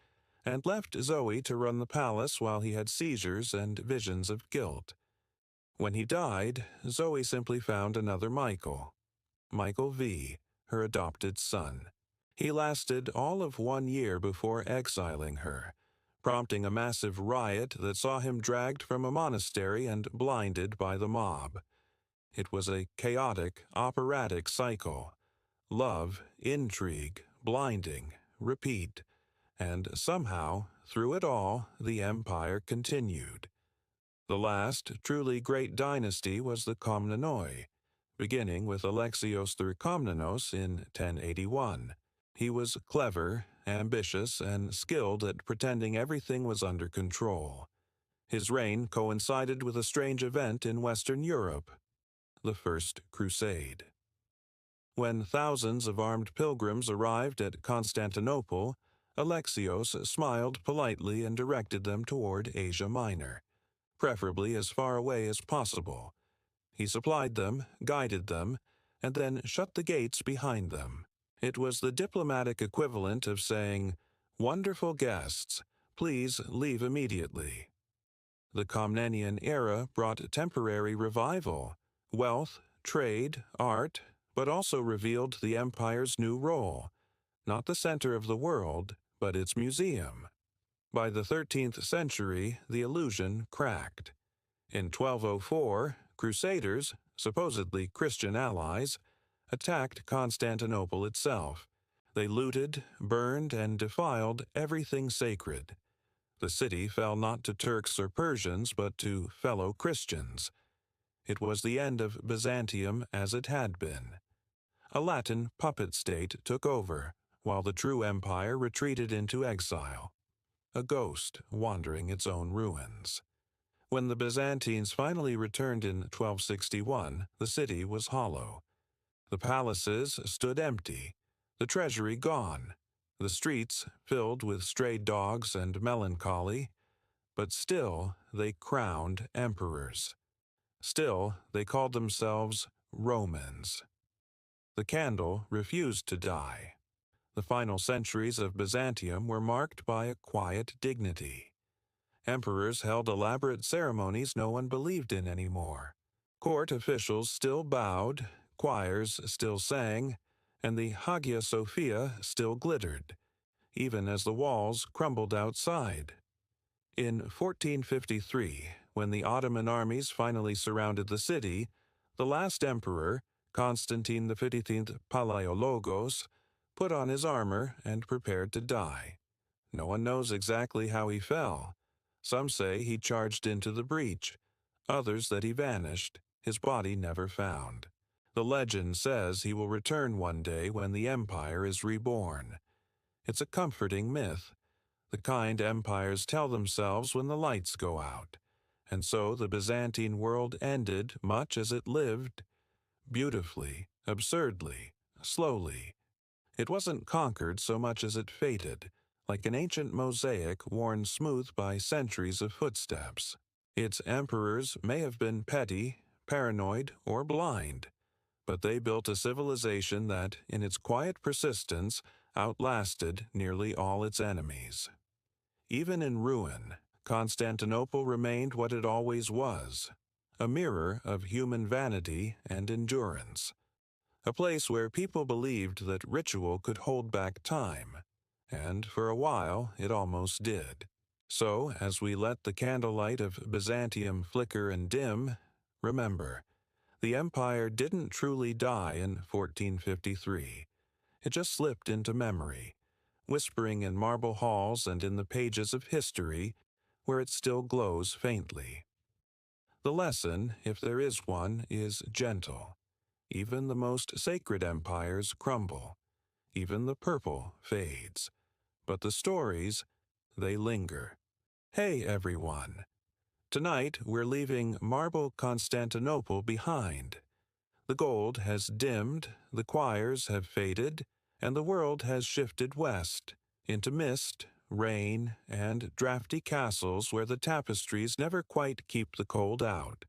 and left Zoe to run the palace while he had seizures and visions of guilt. When he died, Zoe simply found another Michael V, her adopted son. He lasted all of 1 year before exiling her, prompting a massive riot that saw him dragged from a monastery and blinded by the mob. It was a chaotic, operatic cycle. Love, intrigue, blinding, repeat, and somehow, through it all, the empire continued. The last truly great dynasty was the Komnenoi, beginning with Alexios III Komnenos in 1081. He was clever, ambitious, and skilled at pretending everything was under control. His reign coincided with a strange event in Western Europe, the First Crusade. When thousands of armed pilgrims arrived at Constantinople, Alexios smiled politely and directed them toward Asia Minor, preferably as far away as possible. He supplied them, guided them, and then shut the gates behind them. It was the diplomatic equivalent of saying, "Wonderful guests, please leave immediately." The Komnenian era brought temporary revival, wealth, trade, art, but also revealed the empire's new role, not the center of the world, but its museum. By the 13th century, the illusion cracked. In 1204, Crusaders, supposedly Christian allies, attacked Constantinople itself. They looted, burned, and defiled everything sacred. The city fell not to Turks or Persians, but to fellow Christians. It was the end of Byzantium as it had been. A Latin puppet state took over, while the true empire retreated into exile, a ghost wandering its own ruins. When the Byzantines finally returned in 1261, the city was hollow. The palaces stood empty, the treasury gone, the streets filled with stray dogs and melancholy, but still they crowned emperors. Still they called themselves Romans. The candle refused to die. The final centuries of Byzantium were marked by a quiet dignity. Emperors held elaborate ceremonies no one believed in anymore. Court officials still bowed, choirs still sang, and the Hagia Sophia still glittered, even as the walls crumbled outside. In 1453, when the Ottoman armies finally surrounded the city, the last emperor, Constantine XV Palaiologos, put on his armor and prepared to die. No one knows exactly how he fell. Some say he charged into the breach, others that he vanished, his body never found. The legend says he will return one day when the empire is reborn. It's a comforting myth, the kind empires tell themselves when the lights go out. And so the Byzantine world ended much as it lived, beautifully, absurdly, slowly. It wasn't conquered so much as it faded, like an ancient mosaic worn smooth by centuries of footsteps. Its emperors may have been petty, paranoid, or blind, but they built a civilization that, in its quiet persistence, outlasted nearly all its enemies. Even in ruin, Constantinople remained what it always was, a mirror of human vanity and endurance, a place where people believed that ritual could hold back time, and for a while it almost did. So, as we let the candlelight of Byzantium flicker and dim, remember, the empire didn't truly die in 1453. It just slipped into memory, whispering in marble halls and in the pages of history, where it still glows faintly. The lesson, if there is one, is gentle. Even the most sacred empires crumble. Even the purple fades. But the stories, they linger. Hey, everyone. Tonight, we're leaving marble Constantinople behind. The gold has dimmed, the choirs have faded, and the world has shifted west, into mist, rain, and drafty castles where the tapestries never quite keep the cold out.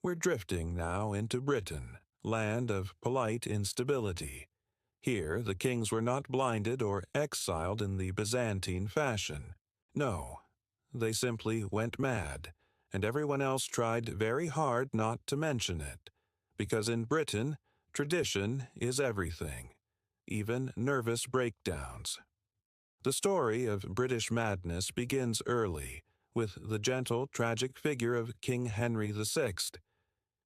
We're drifting now into Britain, land of polite instability. Here, the kings were not blinded or exiled in the Byzantine fashion. No, they simply went mad, and everyone else tried very hard not to mention it, because in Britain, tradition is everything, even nervous breakdowns. The story of British madness begins early, with the gentle, tragic figure of King Henry VI.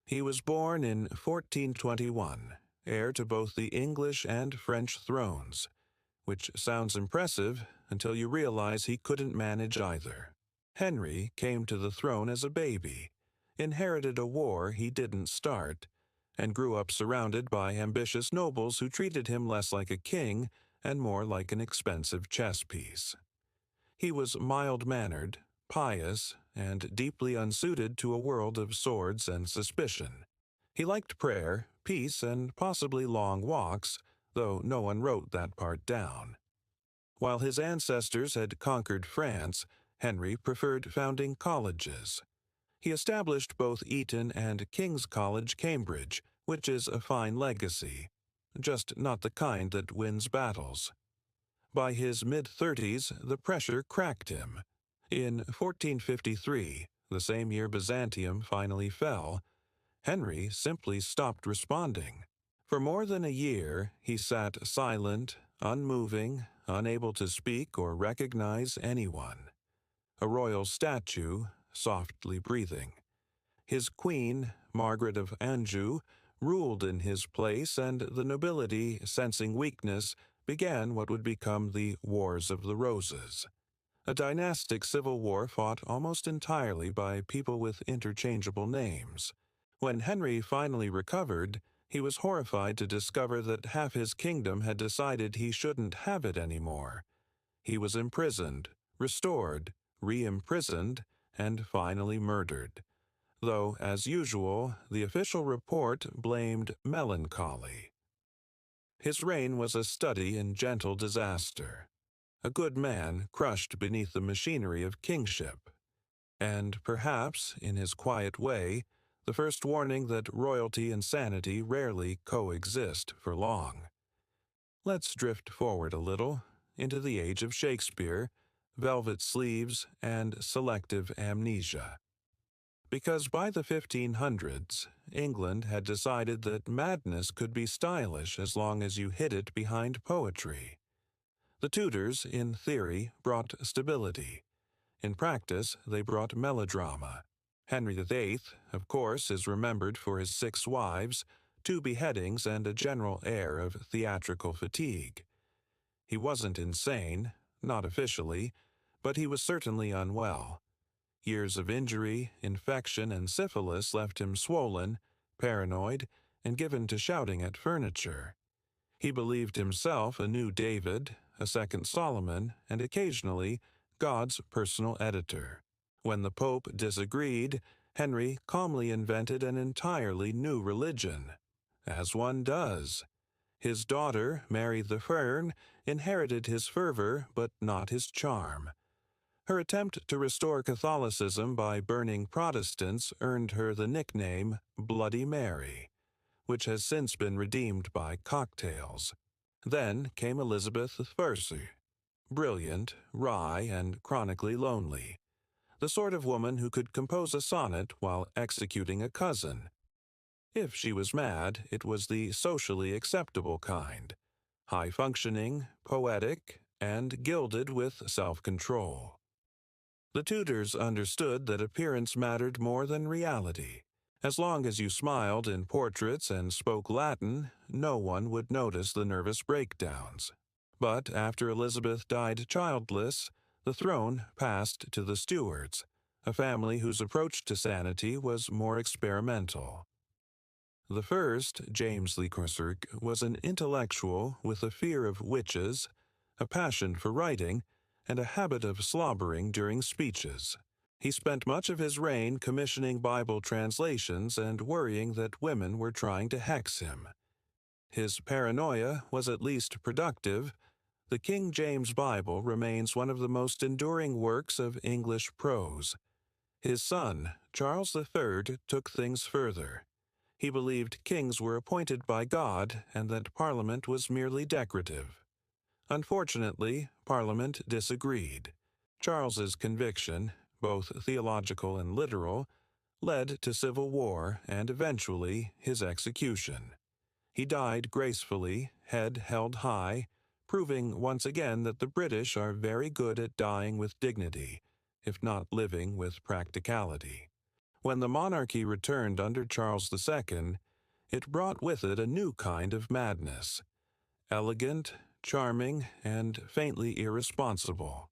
He was born in 1421, heir to both the English and French thrones, which sounds impressive until you realize he couldn't manage either. Henry came to the throne as a baby, inherited a war he didn't start, and grew up surrounded by ambitious nobles who treated him less like a king and more like an expensive chess piece. He was mild-mannered, pious, and deeply unsuited to a world of swords and suspicion. He liked prayer, peace, and possibly long walks, though no one wrote that part down. While his ancestors had conquered France, Henry preferred founding colleges. He established both Eton and King's College, Cambridge, which is a fine legacy, just not the kind that wins battles. By his mid-30s, the pressure cracked him. In 1453, the same year Byzantium finally fell, Henry simply stopped responding. For more than a year, he sat silent, unmoving, unable to speak or recognize anyone. A royal statue, softly breathing. His queen, Margaret of Anjou, ruled in his place, and the nobility, sensing weakness, began what would become the Wars of the Roses, a dynastic civil war fought almost entirely by people with interchangeable names. When Henry finally recovered, he was horrified to discover that half his kingdom had decided he shouldn't have it anymore. He was imprisoned, restored, re-imprisoned, and finally murdered. Though, as usual, the official report blamed melancholy. His reign was a study in gentle disaster, a good man crushed beneath the machinery of kingship, and perhaps, in his quiet way, the first warning that royalty and sanity rarely coexist for long. Let's drift forward a little, into the age of Shakespeare, velvet sleeves, and selective amnesia. Because by the 1500s, England had decided that madness could be stylish as long as you hid it behind poetry. The Tudors, in theory, brought stability. In practice, they brought melodrama. Henry VIII, of course, is remembered for his 6 wives, 2 beheadings, and a general air of theatrical fatigue. He wasn't insane, not officially, but he was certainly unwell. Years of injury, infection, and syphilis left him swollen, paranoid, and given to shouting at furniture. He believed himself a new David, a second Solomon, and occasionally God's personal editor. When the Pope disagreed, Henry calmly invented an entirely new religion, as one does. His daughter, Mary the Fern, inherited his fervor but not his charm. Her attempt to restore Catholicism by burning Protestants earned her the nickname Bloody Mary, which has since been redeemed by cocktails. Then came Elizabeth I, brilliant, wry, and chronically lonely, the sort of woman who could compose a sonnet while executing a cousin. If she was mad, it was the socially acceptable kind, high-functioning, poetic, and gilded with self-control. The Tudors understood that appearance mattered more than reality. As long as you smiled in portraits and spoke Latin, no one would notice the nervous breakdowns. But after Elizabeth died childless, the throne passed to the Stuarts, a family whose approach to sanity was more experimental. The first, James Le Corsac, was an intellectual with a fear of witches, a passion for writing, and a habit of slobbering during speeches. He spent much of his reign commissioning Bible translations and worrying that women were trying to hex him. His paranoia was at least productive. The King James Bible remains one of the most enduring works of English prose. His son, Charles III, took things further. He believed kings were appointed by God and that Parliament was merely decorative. Unfortunately, Parliament disagreed. Charles's conviction, both theological and literal, led to civil war and eventually his execution. He died gracefully, head held high, proving once again that the British are very good at dying with dignity, if not living with practicality. When the monarchy returned under Charles II, it brought with it a new kind of madness, elegant, charming, and faintly irresponsible.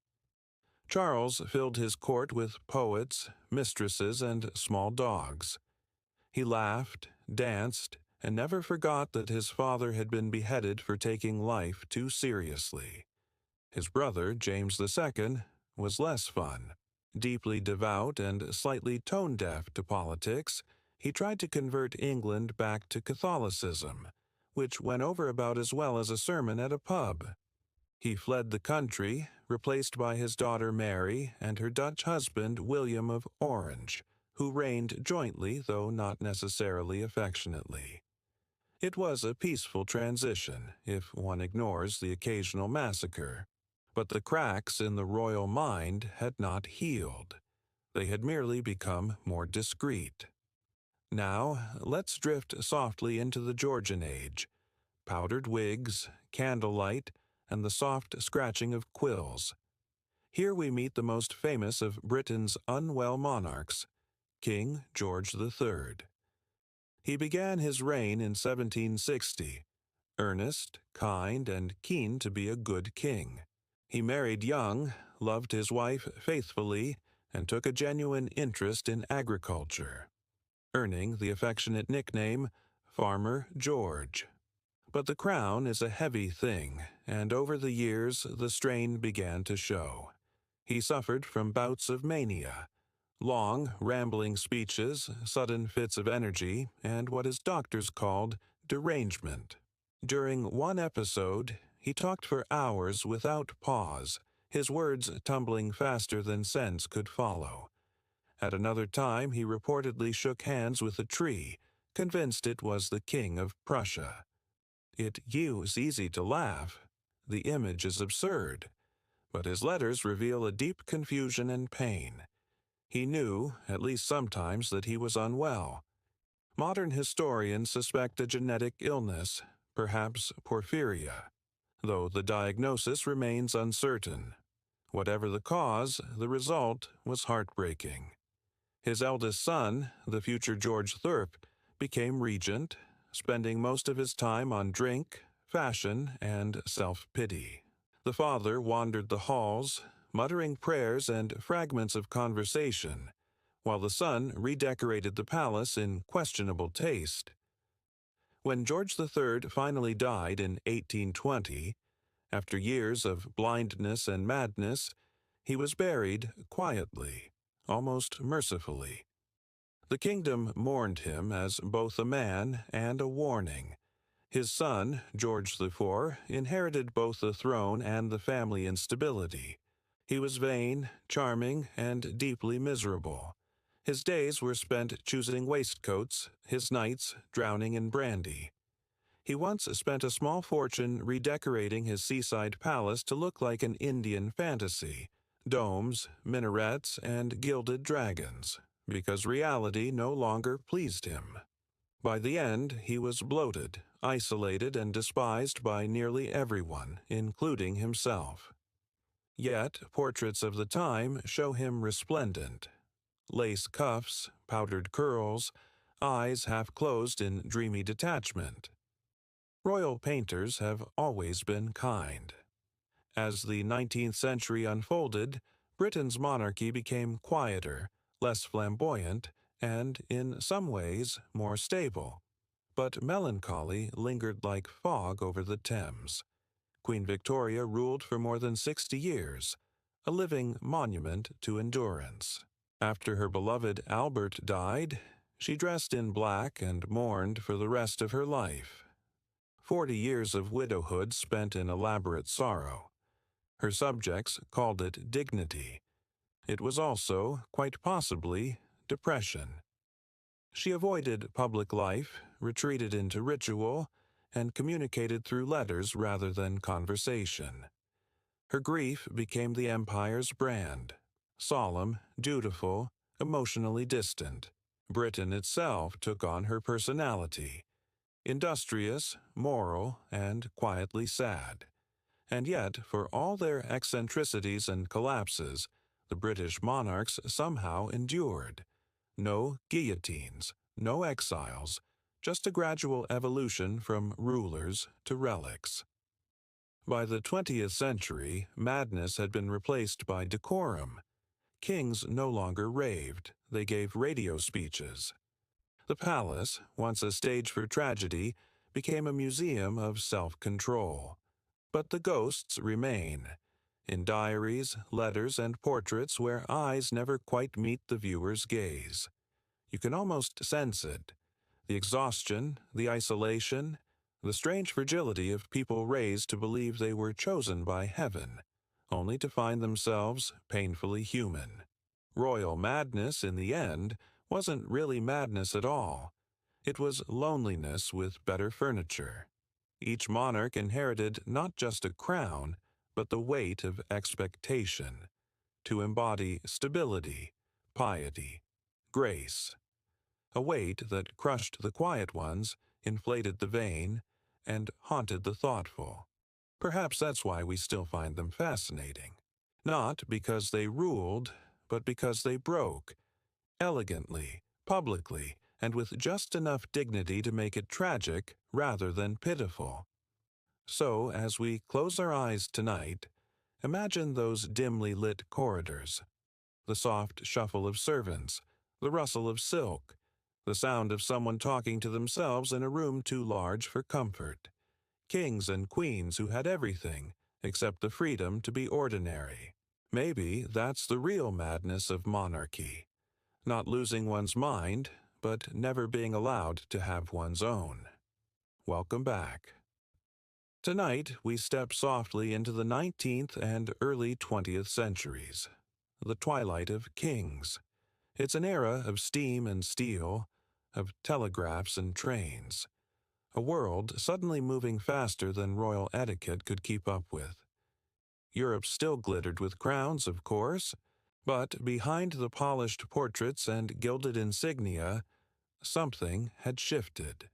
Charles filled his court with poets, mistresses, and small dogs. He laughed, danced, and never forgot that his father had been beheaded for taking life too seriously. His brother, James II, was less fun. Deeply devout and slightly tone-deaf to politics, he tried to convert England back to Catholicism, which went over about as well as a sermon at a pub. He fled the country, replaced by his daughter Mary and her Dutch husband William of Orange, who reigned jointly though not necessarily affectionately. It was a peaceful transition, if one ignores the occasional massacre. But the cracks in the royal mind had not healed. They had merely become more discreet. Now, let's drift softly into the Georgian age. Powdered wigs, candlelight, and the soft scratching of quills. Here we meet the most famous of Britain's unwell monarchs, King George III. He began his reign in 1760, earnest, kind, and keen to be a good king. He married young, loved his wife faithfully, and took a genuine interest in agriculture, earning the affectionate nickname Farmer George. But the crown is a heavy thing, and over the years the strain began to show. He suffered from bouts of mania, long, rambling speeches, sudden fits of energy, and what his doctors called derangement. During one episode, he talked for hours without pause, his words tumbling faster than sense could follow. At another time, he reportedly shook hands with a tree, convinced it was the King of Prussia. It is easy to laugh. The image is absurd. But his letters reveal a deep confusion and pain. He knew, at least sometimes, that he was unwell. Modern historians suspect a genetic illness, perhaps porphyria, though the diagnosis remains uncertain. Whatever the cause, the result was heartbreaking. His eldest son, the future George III, became regent, spending most of his time on drink, fashion, and self-pity. The father wandered the halls, muttering prayers and fragments of conversation, while the son redecorated the palace in questionable taste. When George III finally died in 1820, after years of blindness and madness, he was buried quietly, almost mercifully. The kingdom mourned him as both a man and a warning. His son, George IV, inherited both the throne and the family instability. He was vain, charming, and deeply miserable. His days were spent choosing waistcoats, his nights drowning in brandy. He once spent a small fortune redecorating his seaside palace to look like an Indian fantasy, domes, minarets, and gilded dragons, because reality no longer pleased him. By the end, he was bloated, isolated, and despised by nearly everyone, including himself. Yet, portraits of the time show him resplendent. Lace cuffs, powdered curls, eyes half closed in dreamy detachment. Royal painters have always been kind. As the 19th century unfolded, Britain's monarchy became quieter, less flamboyant, and, in some ways, more stable. But melancholy lingered like fog over the Thames. Queen Victoria ruled for more than 60 years, a living monument to endurance. After her beloved Albert died, she dressed in black and mourned for the rest of her life. 40 years of widowhood spent in elaborate sorrow. Her subjects called it dignity. It was also, quite possibly, depression. She avoided public life, retreated into ritual, and communicated through letters rather than conversation. Her grief became the empire's brand, solemn, dutiful, emotionally distant. Britain itself took on her personality, industrious, moral, and quietly sad. And yet, for all their eccentricities and collapses, the British monarchs somehow endured. No guillotines, no exiles, just a gradual evolution from rulers to relics. By the 20th century, madness had been replaced by decorum. Kings no longer raved, they gave radio speeches. The palace, once a stage for tragedy, became a museum of self-control. But the ghosts remain, in diaries, letters, and portraits where eyes never quite meet the viewer's gaze. You can almost sense it. The exhaustion, the isolation, the strange fragility of people raised to believe they were chosen by heaven, only to find themselves painfully human. Royal madness, in the end, wasn't really madness at all. It was loneliness with better furniture. Each monarch inherited not just a crown, but the weight of expectation, to embody stability, piety, grace. A weight that crushed the quiet ones, inflated the vain, and haunted the thoughtful. Perhaps that's why we still find them fascinating. Not because they ruled, but because they broke, elegantly, publicly, and with just enough dignity to make it tragic rather than pitiful. So, as we close our eyes tonight, imagine those dimly lit corridors, the soft shuffle of servants, the rustle of silk, the sound of someone talking to themselves in a room too large for comfort. Kings and queens who had everything except the freedom to be ordinary. Maybe that's the real madness of monarchy. Not losing one's mind, but never being allowed to have one's own. Welcome back. Tonight, we step softly into the 19th and early 20th centuries, the twilight of kings. It's an era of steam and steel, of telegraphs and trains, a world suddenly moving faster than royal etiquette could keep up with. Europe still glittered with crowns, of course, but behind the polished portraits and gilded insignia, something had shifted.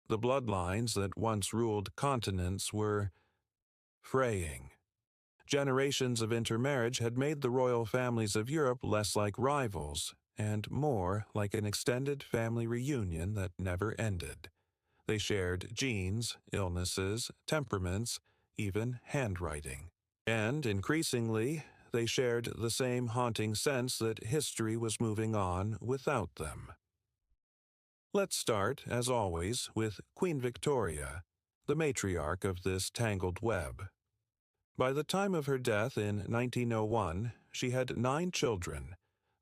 The bloodlines that once ruled continents were fraying. Generations of intermarriage had made the royal families of Europe less like rivals and more like an extended family reunion that never ended. They shared genes, illnesses, temperaments, even handwriting. And, increasingly, they shared the same haunting sense that history was moving on without them. Let's start, as always, with Queen Victoria, the matriarch of this tangled web. By the time of her death in 1901, she had 9 children,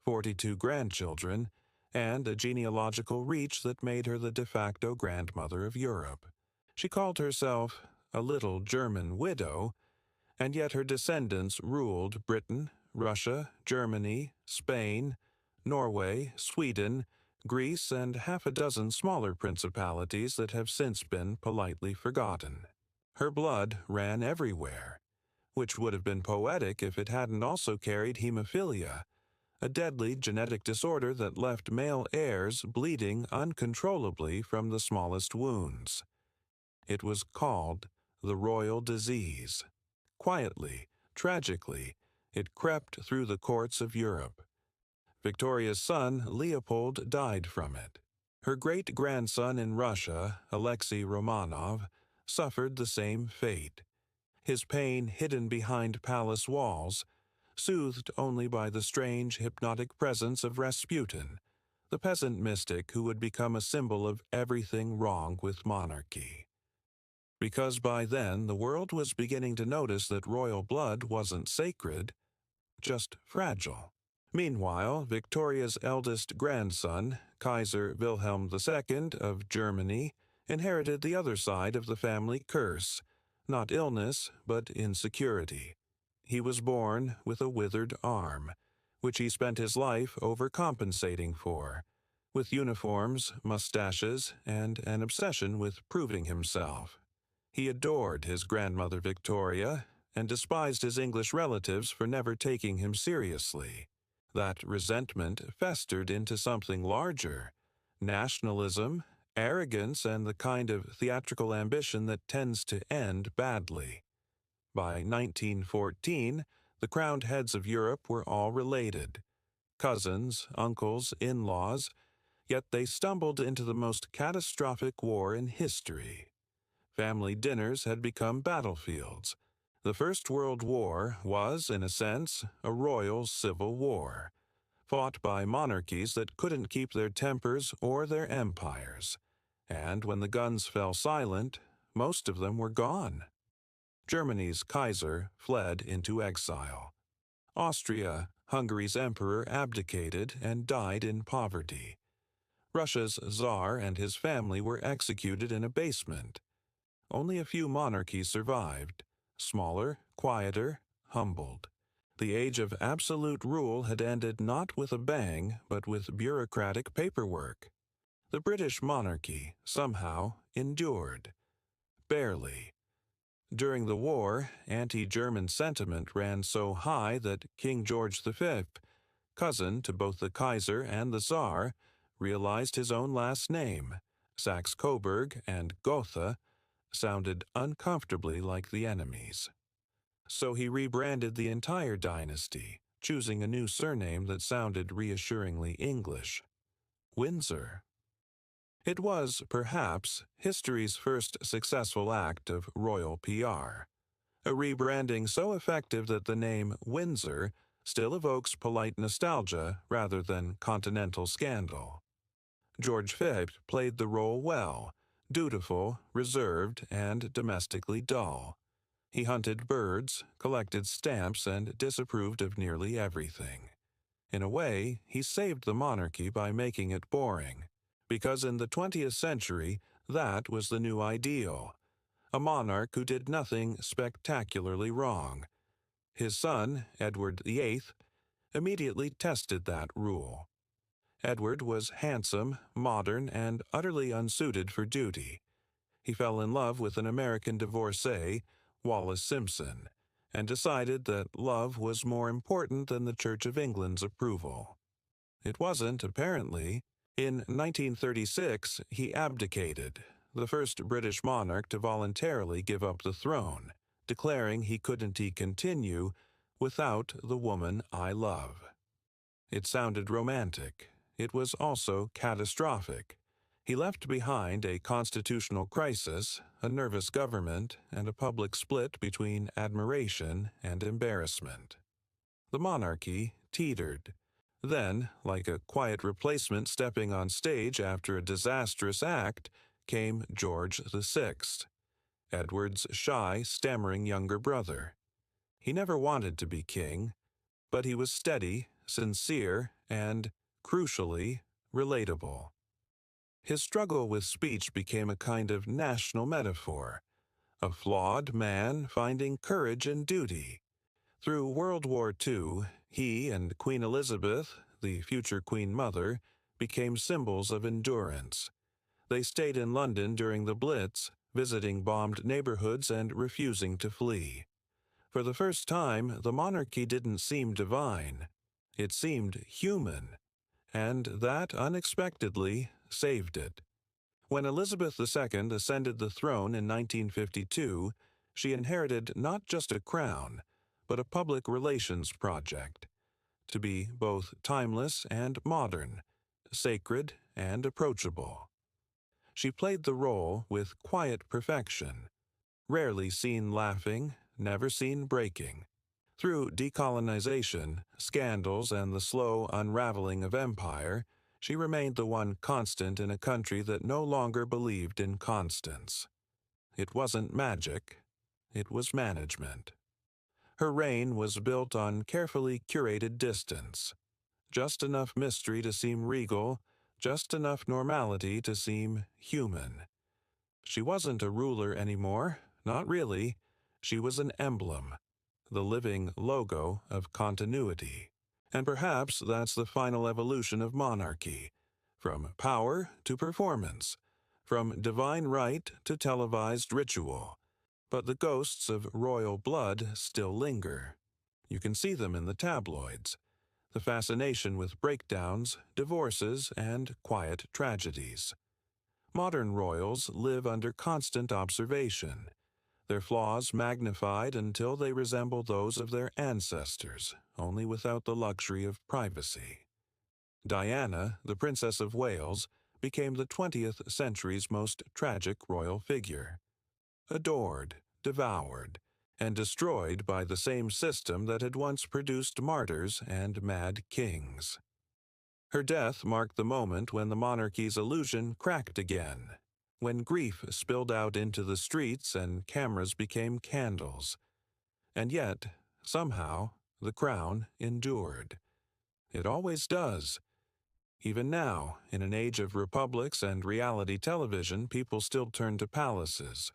42 grandchildren, and a genealogical reach that made her the de facto grandmother of Europe. She called herself a little German widow, and yet her descendants ruled Britain, Russia, Germany, Spain, Norway, Sweden, Greece, and half a dozen smaller principalities that have since been politely forgotten. Her blood ran everywhere, which would have been poetic if it hadn't also carried hemophilia, a deadly genetic disorder that left male heirs bleeding uncontrollably from the smallest wounds. It was called the royal disease. Quietly, tragically, it crept through the courts of Europe. Victoria's son, Leopold, died from it. Her great-grandson in Russia, Alexei Romanov, suffered the same fate. His pain hidden behind palace walls, soothed only by the strange, hypnotic presence of Rasputin, the peasant mystic who would become a symbol of everything wrong with monarchy. Because by then the world was beginning to notice that royal blood wasn't sacred, just fragile. Meanwhile, Victoria's eldest grandson, Kaiser Wilhelm II of Germany, inherited the other side of the family curse, not illness, but insecurity. He was born with a withered arm, which he spent his life overcompensating for, with uniforms, mustaches, and an obsession with proving himself. He adored his grandmother Victoria and despised his English relatives for never taking him seriously. That resentment festered into something larger: nationalism, arrogance, and the kind of theatrical ambition that tends to end badly. By 1914, the crowned heads of Europe were all related, cousins, uncles, in-laws, yet they stumbled into the most catastrophic war in history. Family dinners had become battlefields. The First World War was, in a sense, a royal civil war, fought by monarchies that couldn't keep their tempers or their empires. And when the guns fell silent, most of them were gone. Germany's Kaiser fled into exile. Austria, Hungary's emperor, abdicated and died in poverty. Russia's Tsar and his family were executed in a basement. Only a few monarchies survived, smaller, quieter, humbled. The age of absolute rule had ended not with a bang, but with bureaucratic paperwork. The British monarchy, somehow, endured. Barely. During the war, anti-German sentiment ran so high that King George V, cousin to both the Kaiser and the Tsar, realized his own last name, Saxe-Coburg and Gotha, sounded uncomfortably like the enemy's. So he rebranded the entire dynasty, choosing a new surname that sounded reassuringly English: Windsor. It was, perhaps, history's first successful act of royal PR, a rebranding so effective that the name Windsor still evokes polite nostalgia rather than continental scandal. George V played the role well: dutiful, reserved, and domestically dull. He hunted birds, collected stamps, and disapproved of nearly everything. In a way, he saved the monarchy by making it boring, because in the 20th century, that was the new ideal: a monarch who did nothing spectacularly wrong. His son, Edward VIII, immediately tested that rule. Edward was handsome, modern, and utterly unsuited for duty. He fell in love with an American divorcee, Wallis Simpson, and decided that love was more important than the Church of England's approval. It wasn't, apparently. In 1936, he abdicated, the first British monarch to voluntarily give up the throne, declaring he couldn't continue without the woman I love. It sounded romantic. It was also catastrophic. He left behind a constitutional crisis, a nervous government, and a public split between admiration and embarrassment. The monarchy teetered. Then, like a quiet replacement stepping on stage after a disastrous act, came George VI, Edward's shy, stammering younger brother. He never wanted to be king, but he was steady, sincere, and, crucially, relatable. His struggle with speech became a kind of national metaphor, a flawed man finding courage and duty. Through World War II, he and Queen Elizabeth, the future Queen Mother, became symbols of endurance. They stayed in London during the Blitz, visiting bombed neighborhoods and refusing to flee. For the first time, the monarchy didn't seem divine. It seemed human, and that unexpectedly saved it. When Elizabeth II ascended the throne in 1952, she inherited not just a crown, but a public relations project, to be both timeless and modern, sacred and approachable. She played the role with quiet perfection, rarely seen laughing, never seen breaking. Through decolonization, scandals, and the slow unraveling of empire, she remained the one constant in a country that no longer believed in constants. It wasn't magic, it was management. Her reign was built on carefully curated distance, just enough mystery to seem regal, just enough normality to seem human. She wasn't a ruler anymore, not really. She was an emblem, the living logo of continuity. And perhaps that's the final evolution of monarchy, from power to performance, from divine right to televised ritual. But the ghosts of royal blood still linger. You can see them in the tabloids, the fascination with breakdowns, divorces, and quiet tragedies. Modern royals live under constant observation, their flaws magnified until they resemble those of their ancestors, only without the luxury of privacy. Diana, the Princess of Wales, became the 20th century's most tragic royal figure. Adored, devoured, and destroyed by the same system that had once produced martyrs and mad kings. Her death marked the moment when the monarchy's illusion cracked again, when grief spilled out into the streets and cameras became candles. And yet, somehow, the crown endured. It always does. Even now, in an age of republics and reality television, people still turn to palaces,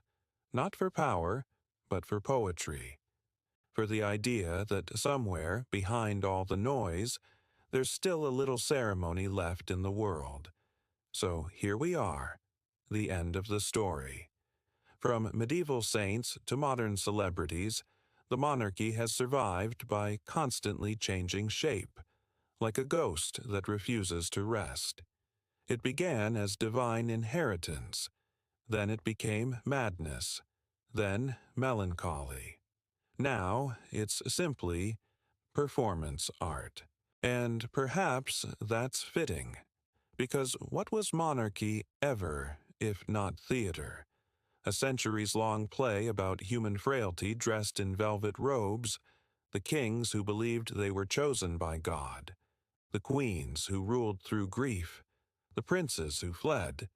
not for power, but for poetry, for the idea that somewhere, behind all the noise, there's still a little ceremony left in the world. So here we are, the end of the story. From medieval saints to modern celebrities, the monarchy has survived by constantly changing shape, like a ghost that refuses to rest. It began as divine inheritance, then it became madness, then melancholy. Now it's simply performance art. And perhaps that's fitting, because what was monarchy ever, if not theater? A centuries-long play about human frailty dressed in velvet robes, the kings who believed they were chosen by God, the queens who ruled through grief, the princes who fled,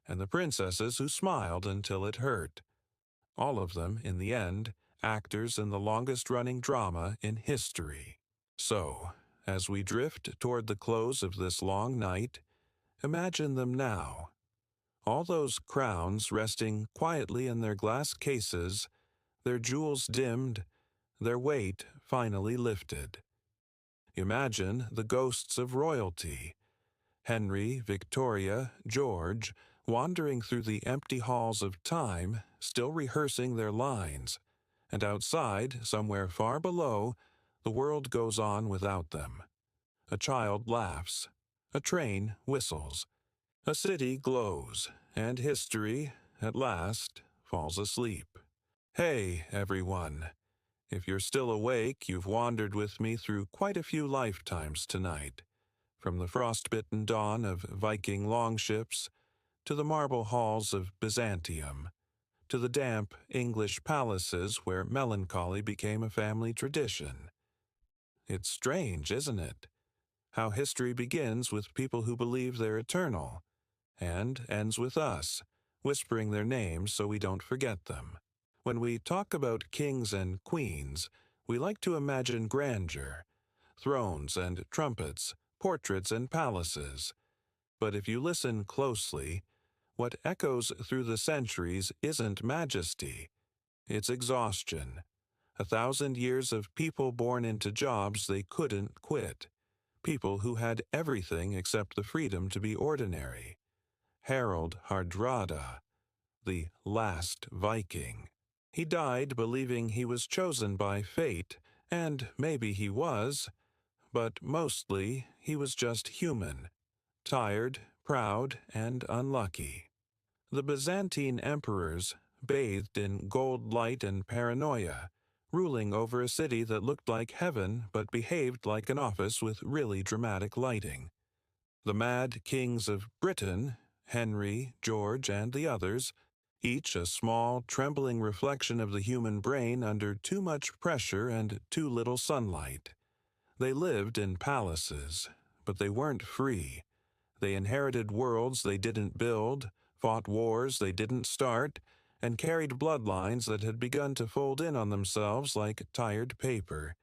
and the princesses who smiled until it hurt. All of them, in the end, actors in the longest-running drama in history. So, as we drift toward the close of this long night, imagine them now. All those crowns resting quietly in their glass cases, their jewels dimmed, their weight finally lifted. Imagine the ghosts of royalty, Henry, Victoria, George, wandering through the empty halls of time, still rehearsing their lines, and outside, somewhere far below, the world goes on without them. A child laughs, a train whistles, a city glows, and history, at last, falls asleep. Hey, everyone. If you're still awake, you've wandered with me through quite a few lifetimes tonight, from the frostbitten dawn of Viking longships to the marble halls of Byzantium, to the damp English palaces where melancholy became a family tradition. It's strange, isn't it? How history begins with people who believe they're eternal, and ends with us, whispering their names so we don't forget them. When we talk about kings and queens, we like to imagine grandeur, thrones and trumpets, portraits and palaces. But if you listen closely, what echoes through the centuries isn't majesty, It's exhaustion. 1,000 years of people born into jobs they couldn't quit. People who had everything except the freedom to be ordinary. Harald Hardrada, the last Viking. He died believing he was chosen by fate, and maybe he was, but mostly he was just human, tired, proud, and unlucky. The Byzantine emperors, bathed in gold light and paranoia, ruling over a city that looked like heaven but behaved like an office with really dramatic lighting. The mad kings of Britain, Henry, George, and the others, each a small, trembling reflection of the human brain under too much pressure and too little sunlight. They lived in palaces, but they weren't free. They inherited worlds they didn't build, fought wars they didn't start, and carried bloodlines that had begun to fold in on themselves like tired paper.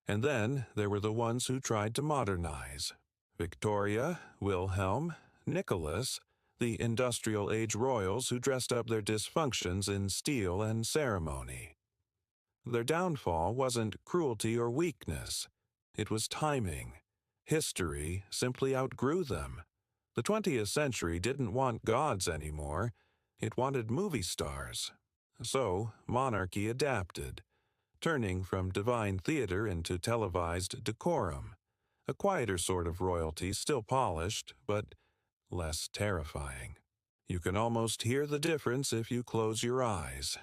And then there were the ones who tried to modernize. Victoria, Wilhelm, Nicholas, the industrial age royals who dressed up their dysfunctions in steel and ceremony. Their downfall wasn't cruelty or weakness. It was timing. History simply outgrew them. The 20th century didn't want gods anymore. It wanted movie stars. So monarchy adapted, turning from divine theater into televised decorum. A quieter sort of royalty, still polished, but less terrifying. You can almost hear the difference if you close your eyes.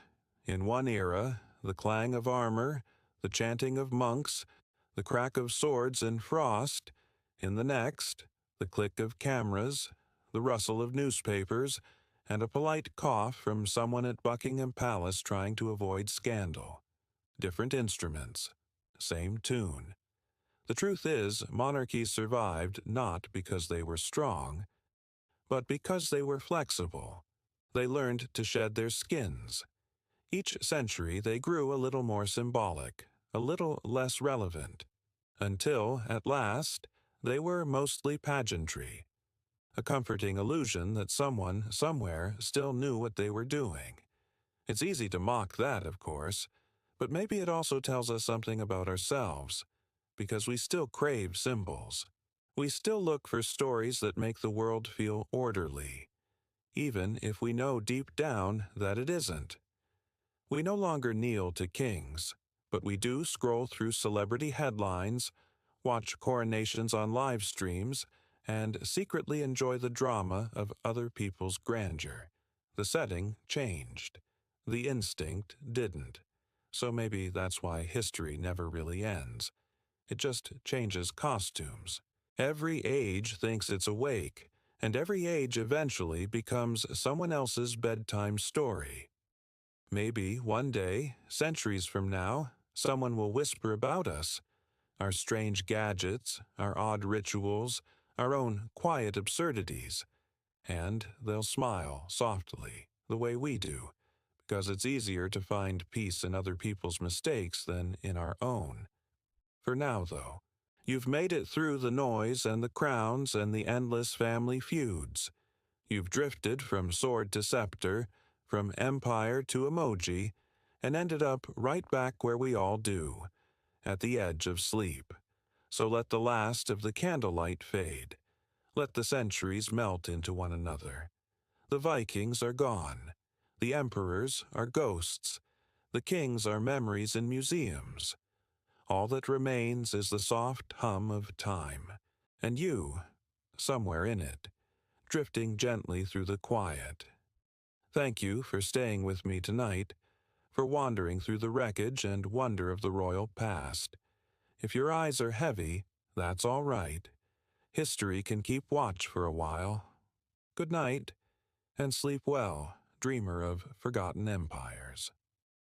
In one era, the clang of armor, the chanting of monks, the crack of swords and frost. In the next, the click of cameras, the rustle of newspapers, and a polite cough from someone at Buckingham Palace trying to avoid scandal. Different instruments, same tune. The truth is, monarchies survived not because they were strong, but because they were flexible. They learned to shed their skins. Each century they grew a little more symbolic, a little less relevant, until, at last, they were mostly pageantry, a comforting illusion that someone, somewhere, still knew what they were doing. It's easy to mock that, of course, but maybe it also tells us something about ourselves, because we still crave symbols. We still look for stories that make the world feel orderly, even if we know deep down that it isn't. We no longer kneel to kings, but we do scroll through celebrity headlines, watch coronations on live streams, and secretly enjoy the drama of other people's grandeur. The setting changed. The instinct didn't. So maybe that's why history never really ends. It just changes costumes. Every age thinks it's awake, and every age eventually becomes someone else's bedtime story. Maybe one day, centuries from now, someone will whisper about us, our strange gadgets, our odd rituals, our own quiet absurdities, and they'll smile softly, the way we do, because it's easier to find peace in other people's mistakes than in our own. For now, though, you've made it through the noise and the crowns and the endless family feuds. You've drifted from sword to scepter, from empire to emoji, and ended up right back where we all do, at the edge of sleep. So let the last of the candlelight fade. Let the centuries melt into one another. The Vikings are gone. The emperors are ghosts. The kings are memories in museums. All that remains is the soft hum of time, and you, somewhere in it, drifting gently through the quiet. Thank you for staying with me tonight, for wandering through the wreckage and wonder of the royal past. If your eyes are heavy, that's all right. History can keep watch for a while. Good night, and sleep well, dreamer of forgotten empires.